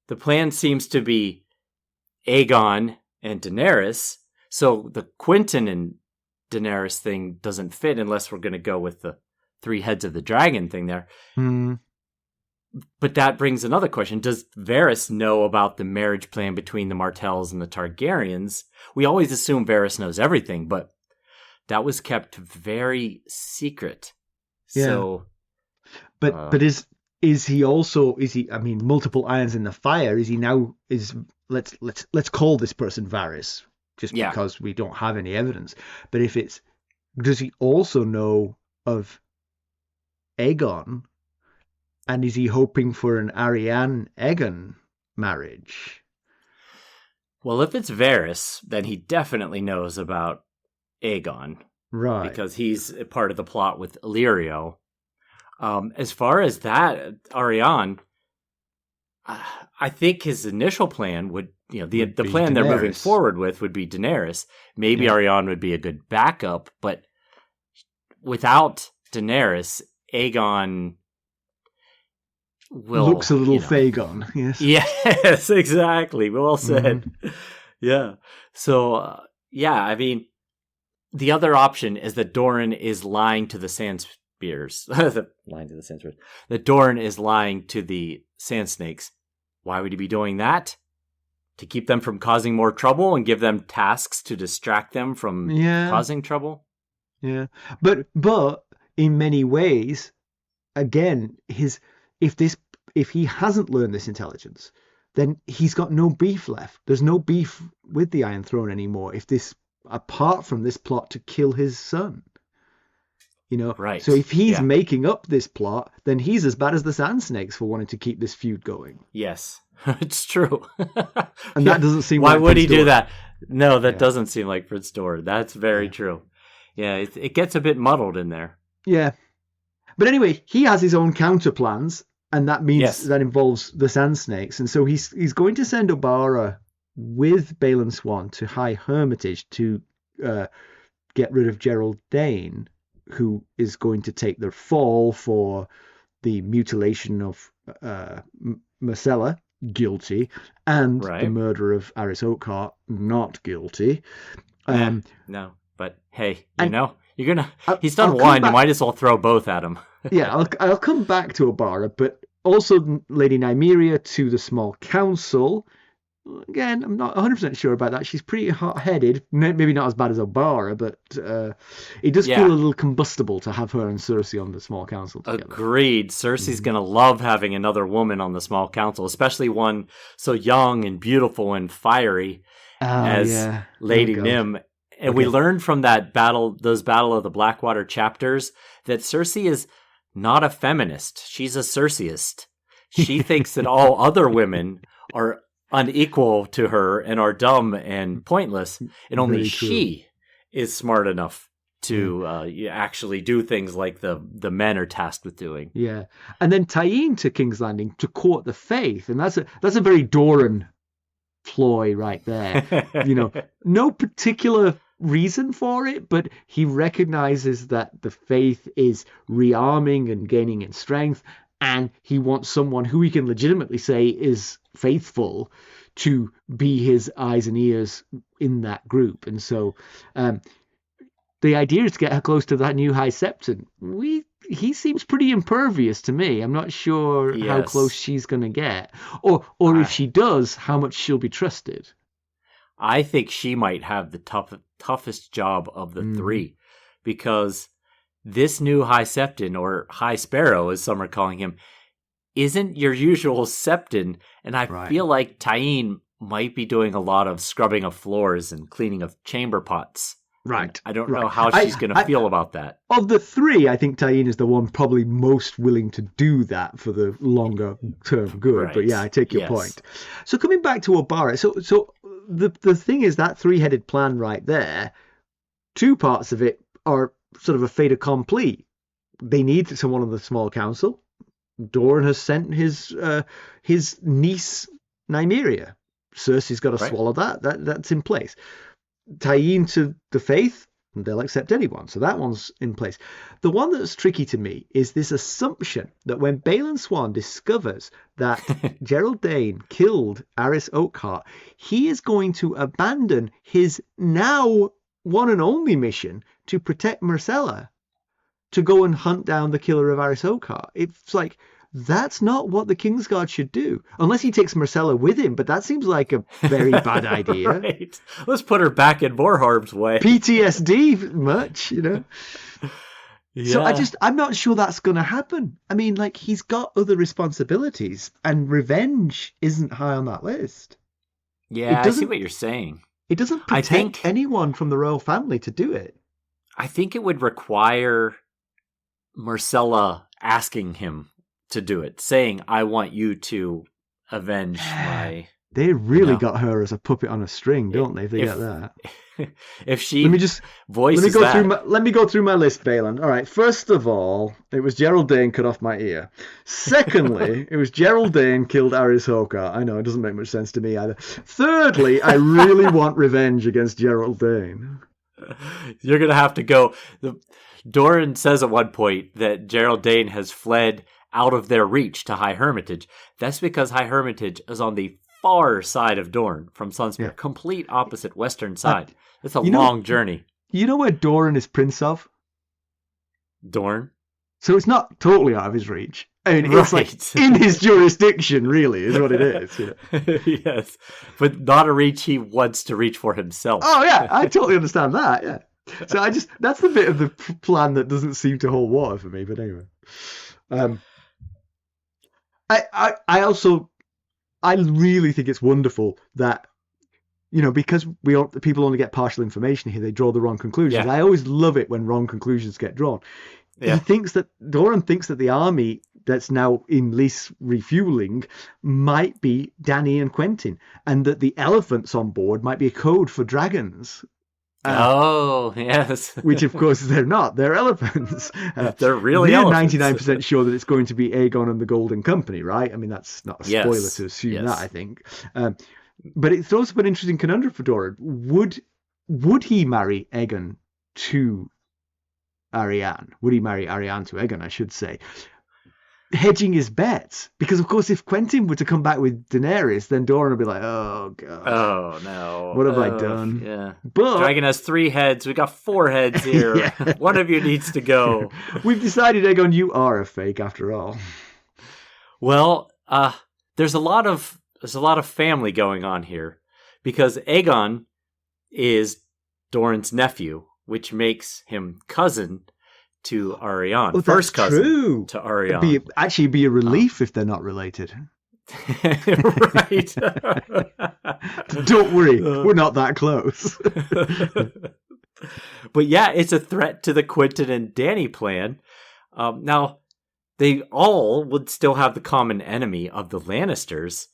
The plan seems to be Aegon and Daenerys, so the Quentyn and Daenerys thing doesn't fit unless we're going to go with the 3 heads of the dragon thing there. But that brings another question. Does Varys know about the marriage plan between the Martells and the Targaryens? We always assume Varys knows everything, but that was kept very secret. Yeah. So, but is he also, I mean, multiple irons in the fire? Is he now, let's call this person Varys, just because we don't have any evidence. But does he also know of Aegon? And is he hoping for an Arianne-Aegon marriage? Well, if it's Varys, then he definitely knows about Aegon. Right. Because he's a part of the plot with Illyrio. As far as that, Arianne, I think his initial plan would, the plan they're moving forward with would be Daenerys. Maybe Arianne would be a good backup, but without Daenerys, Aegon looks a little Fagon. Yes. Yes, exactly. Well said. Yeah. So, I mean, the other option is that Doran is lying to the Sandspears. That Doran is lying to the Sand Snakes. Why would he be doing that? To keep them from causing more trouble and give them tasks to distract them from causing trouble? Yeah. But in many ways, again, if he hasn't learned this intelligence, then he's got no beef left. There's no beef with the Iron Throne anymore. Apart from this plot to kill his son, right? So if he's making up this plot, then he's as bad as the Sand Snakes for wanting to keep this feud going. Yes, it's true. And that doesn't seem. Why like would Prince he do Doran. that? No, that doesn't seem like Prince Doran. That's very true. Yeah, it gets a bit muddled in there. Yeah, but anyway, he has his own counter plans. And that means that involves the Sand Snakes. And so he's going to send Obara with Balon Swann to High Hermitage to get rid of Gerald Dane, who is going to take the fall for the mutilation of Myrcella, guilty, and the murder of Areo Hotah, not guilty. No, but hey, you're gonna. He's done one. You might as well throw both at him. Yeah, I'll come back to Obara, but also Lady Nymeria to the Small Council. Again, I'm not 100% sure about that. She's pretty hot-headed. Maybe not as bad as Obara, but it does feel a little combustible to have her and Cersei on the Small Council together. Agreed. Cersei's going to love having another woman on the Small Council, especially one so young and beautiful and fiery as Lady Nym. And we learned from those Battle of the Blackwater chapters, that Cersei is not a feminist. She's a Cerseiist. She thinks that all other women are unequal to her and are dumb and pointless, and only she is smart enough to actually do things like the men are tasked with doing. Yeah, and then Tyene to King's Landing to court the faith, and that's a very Doran ploy right there. No particular reason for it, but he recognizes that the faith is rearming and gaining in strength, and he wants someone who he can legitimately say is faithful to be his eyes and ears in that group. And so the idea is to get her close to that new High Septon. He seems pretty impervious to me. I'm not sure how close she's going to get, or if she does, how much she'll be trusted. I think she might have the toughest job of the three, because this new High Septon, or High Sparrow as some are calling him, isn't your usual Septon, and I feel like Tyene might be doing a lot of scrubbing of floors and cleaning of chamber pots. Right. I don't know how she's going to feel about that. Of the three, I think Tyene is the one probably most willing to do that for the longer term good. Right. But yeah, I take your point. So coming back to Obara, so the thing is that 3-headed plan right there, 2 parts of it are sort of a fait accompli. They need someone on the Small Council. Doran has sent his niece Nymeria. Cersei's got to swallow that. That's in place. Tyene to the faith, they'll accept anyone. So that one's in place. The one that's tricky to me is this assumption that when Balon Swann discovers that Gerald Dane killed Areo Hotah, he is going to abandon his now one and only mission to protect Myrcella, to go and hunt down the killer of Areo Hotah. It's like, that's not what the Kingsguard should do, unless he takes Myrcella with him. But that seems like a very bad idea. Right. Let's put her back in more harm's way. PTSD much, Yeah. So I'm not sure that's going to happen. I mean, like, he's got other responsibilities, and revenge isn't high on that list. Yeah, I see what you're saying. It doesn't protect anyone from the royal family to do it. I think it would require Myrcella asking him to do it, saying, I want you to avenge my... They really got her as a puppet on a string, don't they? If they get that. If she voices let me go through my list, Balon. All right. First of all, it was Geraldine cut off my ear. Secondly, it was Geraldine killed Areo Hotah. I know, it doesn't make much sense to me either. Thirdly, I really want revenge against Geraldine. You're going to have to go. Doran says at one point that Geraldine has fled out of their reach to High Hermitage. That's because High Hermitage is on the far side of Dorne from Sunspear, complete opposite western side. It's a long journey. You know where Doran is prince of? Dorne? So it's not totally out of his reach. I mean, it's like in his jurisdiction, really, is what it is. Yes, but not a reach he wants to reach for himself. Oh, yeah, I totally understand that, yeah. So that's the bit of the plan that doesn't seem to hold water for me, but anyway. I really think it's wonderful that, because people only get partial information here, they draw the wrong conclusions. Yeah. I always love it when wrong conclusions get drawn. Yeah. Doran thinks that the army that's now in Lys refueling might be Dany and Quentyn, and that the elephants on board might be a code for dragons. Yes. Which, of course, they're not. They're elephants. They're really elephants. 99% sure that it's going to be Aegon and the Golden Company, right? I mean, that's not a spoiler to assume that, I think. But it throws up an interesting conundrum for Doran. Would he marry Aegon to Arianne? Would he marry Arianne to Aegon, I should say? Hedging his bets, because of course if Quentyn were to come back with Daenerys, then Doran would be like, oh god, oh no, what have I done? Yeah, but dragon has 3 heads, we got 4 heads here. One of you needs to go. We've decided, Aegon, you are a fake after all. Well, there's a lot of family going on here, because Aegon is Doran's nephew, which makes him cousin to Arianne. Oh, first cousin true. To Arianne. It'd be a relief if they're not related. Right. Don't worry, we're not that close. But yeah, it's a threat to the Quentyn and Dany plan. Now, they all would still have the common enemy of the Lannisters,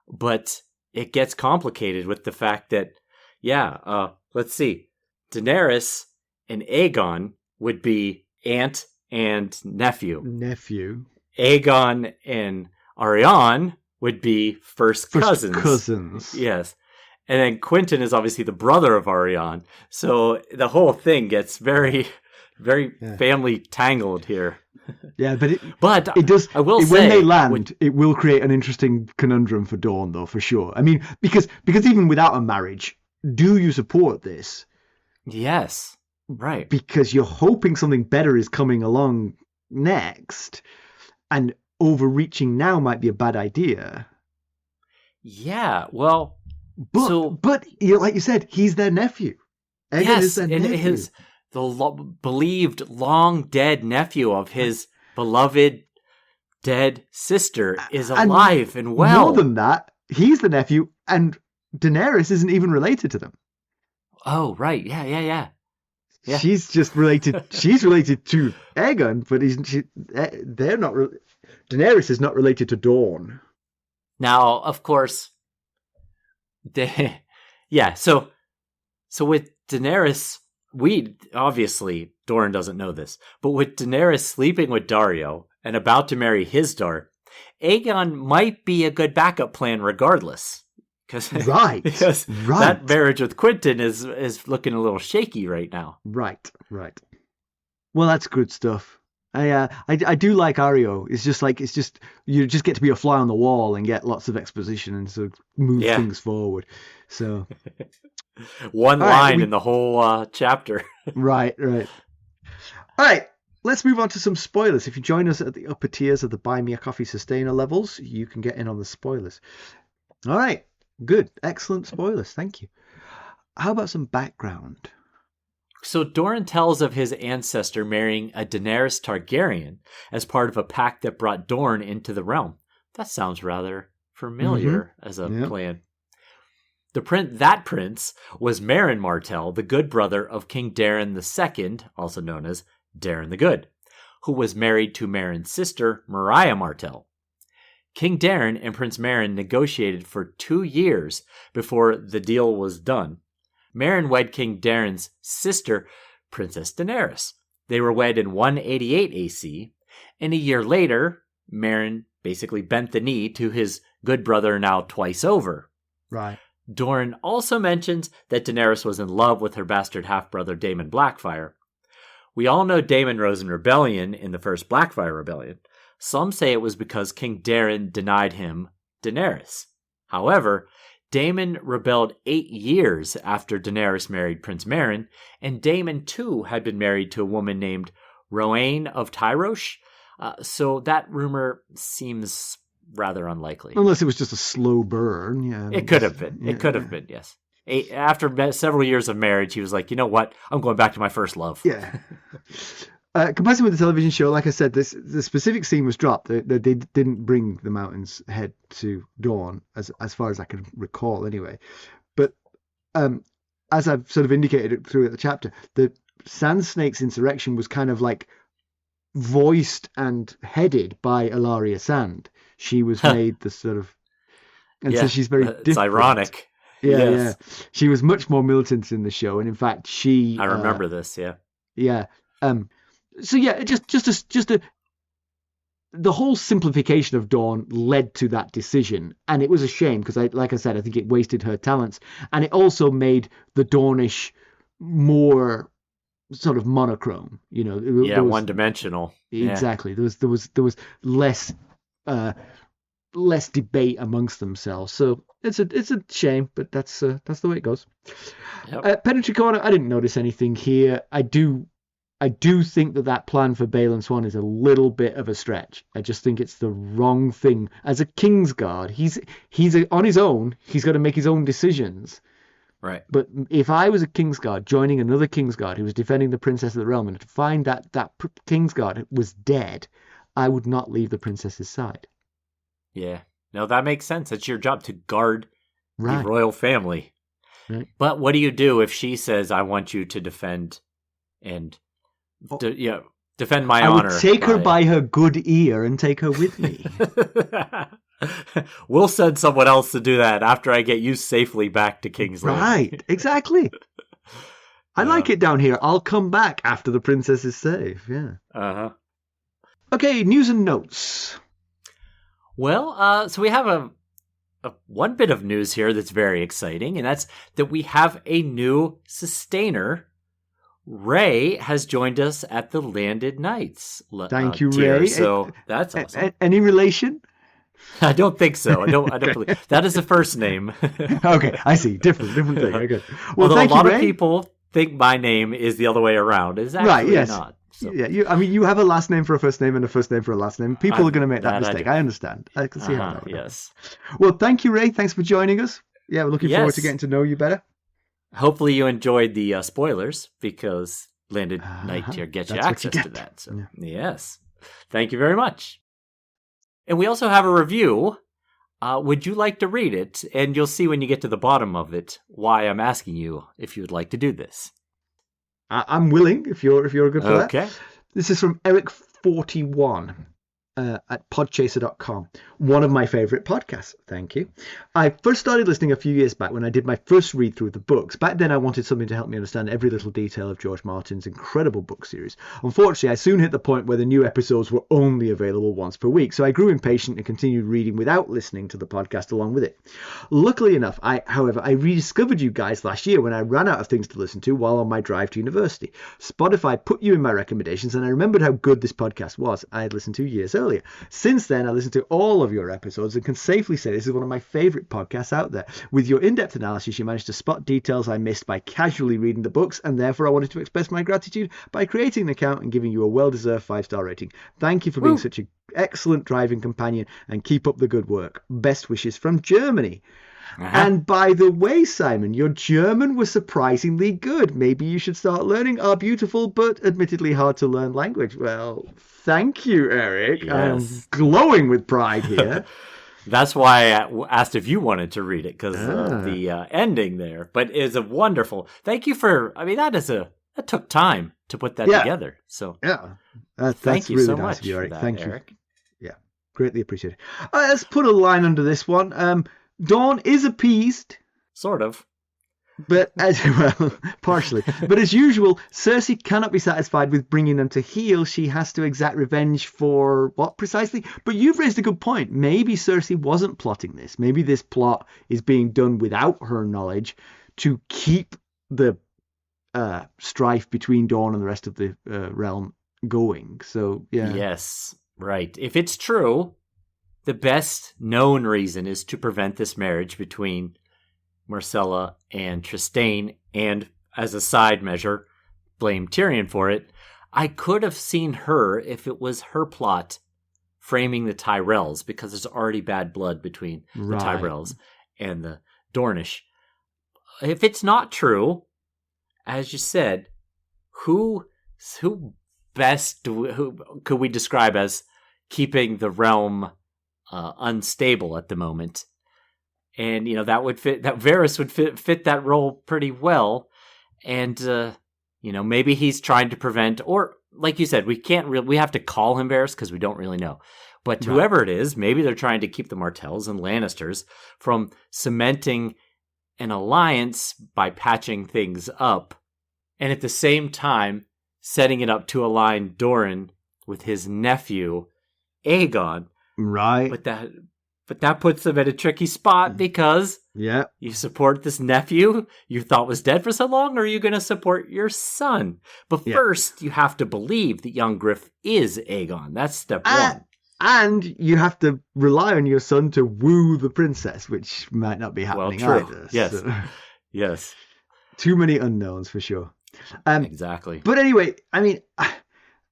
but it gets complicated with the fact that, let's see, Daenerys and Aegon would be aunt and nephew. Aegon and Arianne would be first cousins. Yes. And then Quentyn is obviously the brother of Arianne. So the whole thing gets very, very family tangled here. Yeah, but it does. I will say, when they land, it will create an interesting conundrum for Dorne, though, for sure. I mean, because even without a marriage, do you support this? Yes. Right. Because you're hoping something better is coming along next, and overreaching now might be a bad idea. Yeah, well... But like you said, he's their nephew. Aegon is their nephew. Believed long-dead nephew of his beloved dead sister is alive and well. More than that, he's the nephew, and Daenerys isn't even related to them. Oh, right. Yeah. She's just related. She's related to Aegon, but they're not. Daenerys is not related to Dorne. Now, of course, So with Daenerys, obviously Dorne doesn't know this, but with Daenerys sleeping with Daario and about to marry his daughter, Aegon might be a good backup plan, regardless. Because that marriage with Quentyn is looking a little shaky right now. Right. Well, that's good stuff. I do like Areo. It's just you just get to be a fly on the wall and get lots of exposition and sort of move things forward. So one line in the whole chapter. Right. All right. Let's move on to some spoilers. If you join us at the upper tiers of the Buy Me a Coffee Sustainer levels, you can get in on the spoilers. All right. Good. Excellent spoilers. Thank you. How about some background? So Doran tells of his ancestor marrying a Daenerys Targaryen as part of a pact that brought Dorne into the realm. That sounds rather familiar as a plan. That prince was Meryn Martell, the good brother of King Daeron II, also known as Daeron the Good, who was married to Meryn's sister, Myrcella Martell. King Daeron and Prince Meryn negotiated for 2 years before the deal was done. Meryn wed King Daeron's sister, Princess Daenerys. They were wed in 188 AC, and a year later, Meryn basically bent the knee to his good brother now twice over. Right. Doran also mentions that Daenerys was in love with her bastard half-brother Daemon Blackfyre. We all know Daemon rose in rebellion in the first Blackfyre Rebellion. Some say it was because King Daeron denied him Daenerys. However, Daemon rebelled 8 years after Daenerys married Prince Meryn, and Daemon too had been married to a woman named Rowain of Tyrosh, so that rumor seems rather unlikely. Unless it was just a slow burn. Yeah, it could have been. It could have been, yes. After several years of marriage, he was like, you know what? I'm going back to my first love. Yeah. Compared with the television show, like I said, the specific scene was dropped. They didn't bring the Mountain's head to Dorne, as far as I can recall, anyway. But as I've sort of indicated throughout the chapter, the Sand Snakes insurrection was kind of like voiced and headed by Ilaria Sand. She was made the sort of, and so she's very different. It's ironic. Yeah. She was much more militant in the show, and in fact, I remember this. Yeah. Yeah. So yeah, the whole simplification of Dorne led to that decision, and it was a shame because, like I said, I think it wasted her talents, and it also made the Dornish more sort of monochrome. You know, one-dimensional. Exactly. Yeah. There was less debate amongst themselves. So it's a shame, but that's the way it goes. Yep. Pedantry Corner. I didn't notice anything here. I do think that plan for Balon Swann is a little bit of a stretch. I just think it's the wrong thing. As a Kingsguard, he's on his own. He's got to make his own decisions. Right. But if I was a Kingsguard joining another Kingsguard who was defending the Princess of the Realm, and to find that Kingsguard was dead, I would not leave the princess's side. Yeah. No, that makes sense. It's your job to guard the royal family. Right. But what do you do if she says, I want you to defend and defend my honor? I would take her by her good ear and take her with me. We'll send someone else to do that after I get you safely back to King's Landing. Right, exactly. I like it down here. I'll come back after the princess is safe. Yeah. Uh-huh. Okay, news and notes. Well, so we have a one bit of news here that's very exciting, and that's that we have a new sustainer. Ray has joined us at the Landed Knights. Thank you, tier, Ray. So that's awesome. Any relation? I don't think so. I don't believe that is a first name. Okay, I see. Different thing. Okay. Well, although a lot of people think my name is the other way around. It's actually not. So. Yeah, you have a last name for a first name and a first name for a last name. People are going to make that mistake. I understand. I can see how that would happen. Yes. Well, thank you, Ray. Thanks for joining us. Yeah, we're looking forward to getting to know you better. Hopefully you enjoyed the spoilers, because Landed Knight Tier gets you access to that. So yes. Thank you very much. And we also have a review. Would you like to read it? And you'll see when you get to the bottom of it why I'm asking you if you would like to do this. I'm willing if you're good for that. Okay. This is from Eric41. at podchaser.com. One of my favorite podcasts. Thank you. I first started listening a few years back when I did my first read through of the books. Back then I wanted something to help me understand every little detail of George Martin's incredible book series. Unfortunately, I soon hit the point where the new episodes were only available once per week, so I grew impatient and continued reading without listening to the podcast along with it. Luckily enough, however, I rediscovered you guys last year when I ran out of things to listen to while on my drive to university. Spotify put you in my recommendations, and I remembered how good this podcast was I had listened to years earlier. Since then, I listened to all of your episodes and can safely say this is one of my favorite podcasts out there. With your in-depth analysis, you managed to spot details I missed by casually reading the books, and therefore I wanted to express my gratitude by creating an account and giving you a well-deserved 5-star rating. Thank you for being such an excellent driving companion, and keep up the good work. Best wishes from Germany. And by the way, Simon, your German was surprisingly good. Maybe you should start learning our beautiful but admittedly hard to learn language. Well, thank you, Eric. Yes. I'm glowing with pride here. That's why I asked if you wanted to read it, because of the ending there. But it's a wonderful. Thank you for. I mean, that took time to put that together. So thank you really so much, Eric. Thank you. Yeah, greatly appreciated. Let's put a line under this one. Dorne is appeased. Sort of. But partially. But as usual, Cersei cannot be satisfied with bringing them to heel. She has to exact revenge for what precisely? But you've raised a good point. Maybe Cersei wasn't plotting this. Maybe this plot is being done without her knowledge to keep the strife between Dorne and the rest of the realm going. So, yeah. Yes, right. If it's true, the best known reason is to prevent this marriage between Myrcella and Trystane, and as a side measure, blame Tyrion for it. I could have seen her, if it was her plot, framing the Tyrells, because there's already bad blood between the Tyrells and the Dornish. If it's not true, as you said, who could we describe as keeping the realm unstable at the moment? And, that would fit, that Varys would fit that role pretty well. And, maybe he's trying to prevent, or like you said, we have to call him Varys because we don't really know. But whoever it is, maybe they're trying to keep the Martells and Lannisters from cementing an alliance by patching things up. And at the same time, setting it up to align Doran with his nephew, Aegon. Right. But that puts them at a tricky spot, because you support this nephew you thought was dead for so long, or are you going to support your son? But first, you have to believe that young Griff is Aegon. That's step one. And you have to rely on your son to woo the princess, which might not be happening either. Yes. So. Yes. Too many unknowns for sure. Exactly. But anyway, I mean,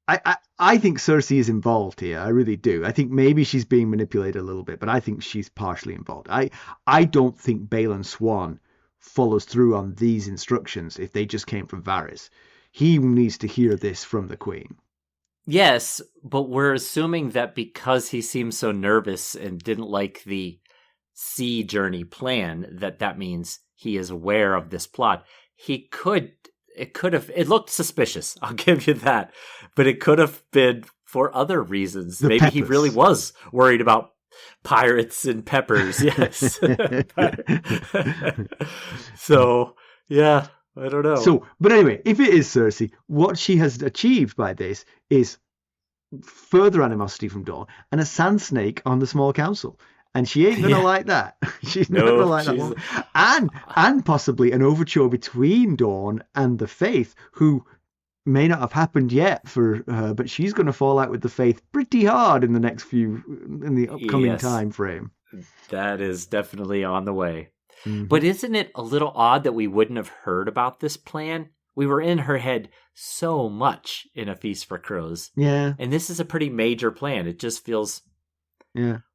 I think Cersei is involved here. I really do. I think maybe she's being manipulated a little bit, but I think she's partially involved. I don't think Balon Swann follows through on these instructions if they just came from Varys. He needs to hear this from the Queen. Yes, but we're assuming that because he seems so nervous and didn't like the sea journey plan, that means he is aware of this plot. It looked suspicious, I'll give you that, but it could have been for other reasons. Maybe he really was worried about pirates and peppers, yes. So, yeah, I don't know. So, but anyway, if it is Cersei, what she has achieved by this is further animosity from Dorne and a sand snake on the small council. And she ain't gonna like that. She's not gonna like that one. And possibly an overture between Dorne and the Faith, who may not have happened yet for her, but she's gonna fall out with the Faith pretty hard in the upcoming time frame. That is definitely on the way. Mm-hmm. But isn't it a little odd that we wouldn't have heard about this plan? We were in her head so much in A Feast for Crows. Yeah. And this is a pretty major plan. It just feels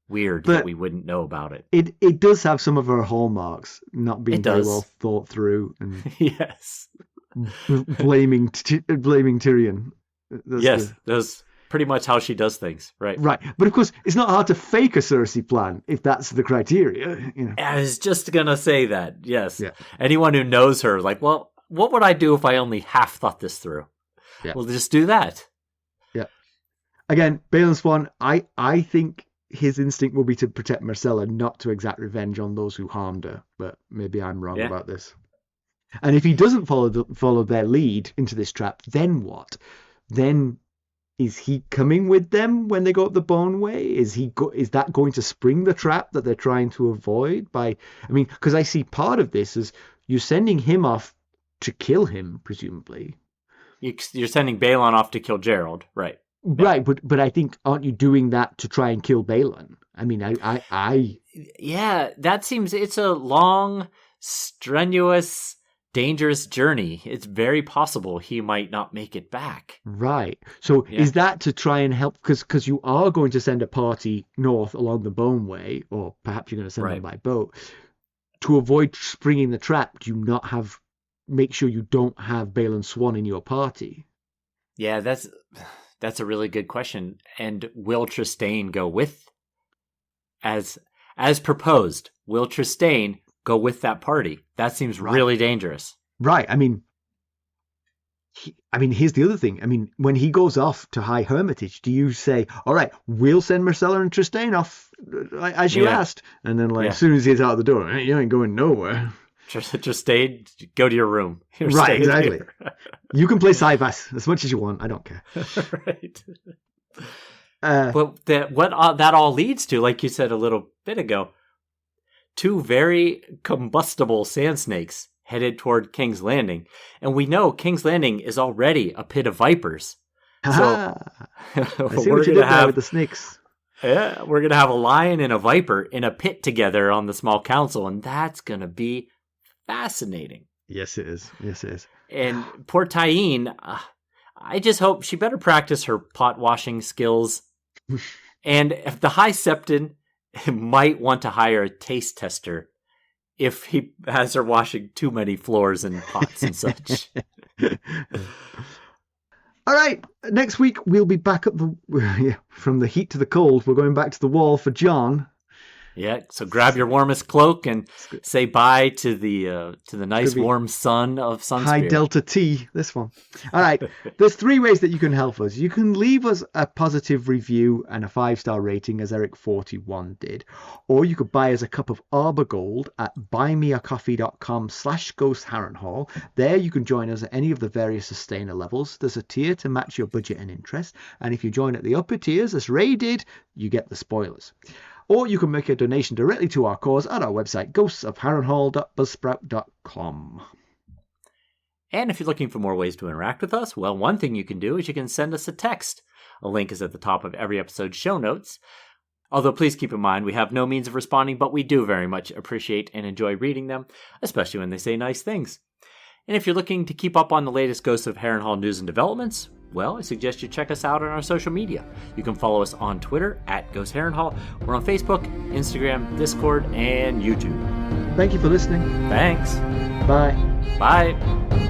weird that we wouldn't know about it. It does have some of her hallmarks, not being very well thought through. And yes. blaming Tyrion. That's pretty much how she does things, right? Right. But of course, it's not hard to fake a Cersei plan if that's the criteria. I was just going to say that, yes. Yeah. Anyone who knows her, like, well, what would I do if I only half thought this through? Yeah. Well, just do that. Yeah. again, Balon Swann, I think his instinct will be to protect Myrcella, not to exact revenge on those who harmed her. But maybe I'm wrong about this. And if he doesn't follow their lead into this trap, then what? Then is he coming with them when they go up the Bone Way? Is that going to spring the trap that they're trying to avoid? Because I see part of this as you're sending him off to kill him, presumably. You're sending Balon off to kill Gerald, right? Right, but I think, aren't you doing that to try and kill Balon? I mean, Yeah, that seems, it's a long, strenuous, dangerous journey. It's very possible he might not make it back. Right. So is that to try and help? Because you are going to send a party north along the Bone Way, or perhaps you're going to send them by boat. To avoid springing the trap, do you not make sure you don't have Balon Swann in your party? Yeah, that's a really good question. And will Trystane go with, as proposed, will Trystane go with that party? That seems really dangerous. Right. I mean, here's the other thing. I mean, when he goes off to High Hermitage, do you say, all right, we'll send Myrcella and Trystane off as you asked? And then as soon as he's out the door, you ain't going nowhere. Trystane, go to your room. Right, exactly. You can play Cyvass as much as you want. I don't care. Right. But that all leads to, like you said a little bit ago, 2 very combustible sand snakes headed toward King's Landing. And we know King's Landing is already a pit of vipers. So I see what you did there with the snakes. Yeah, we're going to have a lion and a viper in a pit together on the small council, and that's going to be fascinating. Yes, it is. Yes, it is. And poor Tyene, I just hope she better practice her pot washing skills. And if the High Septon might want to hire a taste tester if he has her washing too many floors and pots and such. All right, next week we'll be back up from the heat to the cold. We're going back to the Wall for Jon. Yeah, so grab your warmest cloak and say bye to the nice warm sun of Sunspear. High Delta T, this one. All right, there's 3 ways that you can help us. You can leave us a positive review and a 5-star rating, as Eric41 did. Or you could buy us a cup of Arbor Gold at buymeacoffee.com/ghostharrenhal. There you can join us at any of the various sustainer levels. There's a tier to match your budget and interest. And if you join at the upper tiers, as Ray did, you get the spoilers. Or you can make a donation directly to our cause at our website, ghostsofharrenhal.buzzsprout.com. And if you're looking for more ways to interact with us, well, one thing you can do is you can send us a text. A link is at the top of every episode's show notes. Although please keep in mind, we have no means of responding, but we do very much appreciate and enjoy reading them, especially when they say nice things. And if you're looking to keep up on the latest Ghosts of Harrenhal news and developments, well, I suggest you check us out on our social media. You can follow us on Twitter at Ghost Harrenhal. We're on Facebook, Instagram, Discord, and YouTube. Thank you for listening. Thanks. Bye. Bye.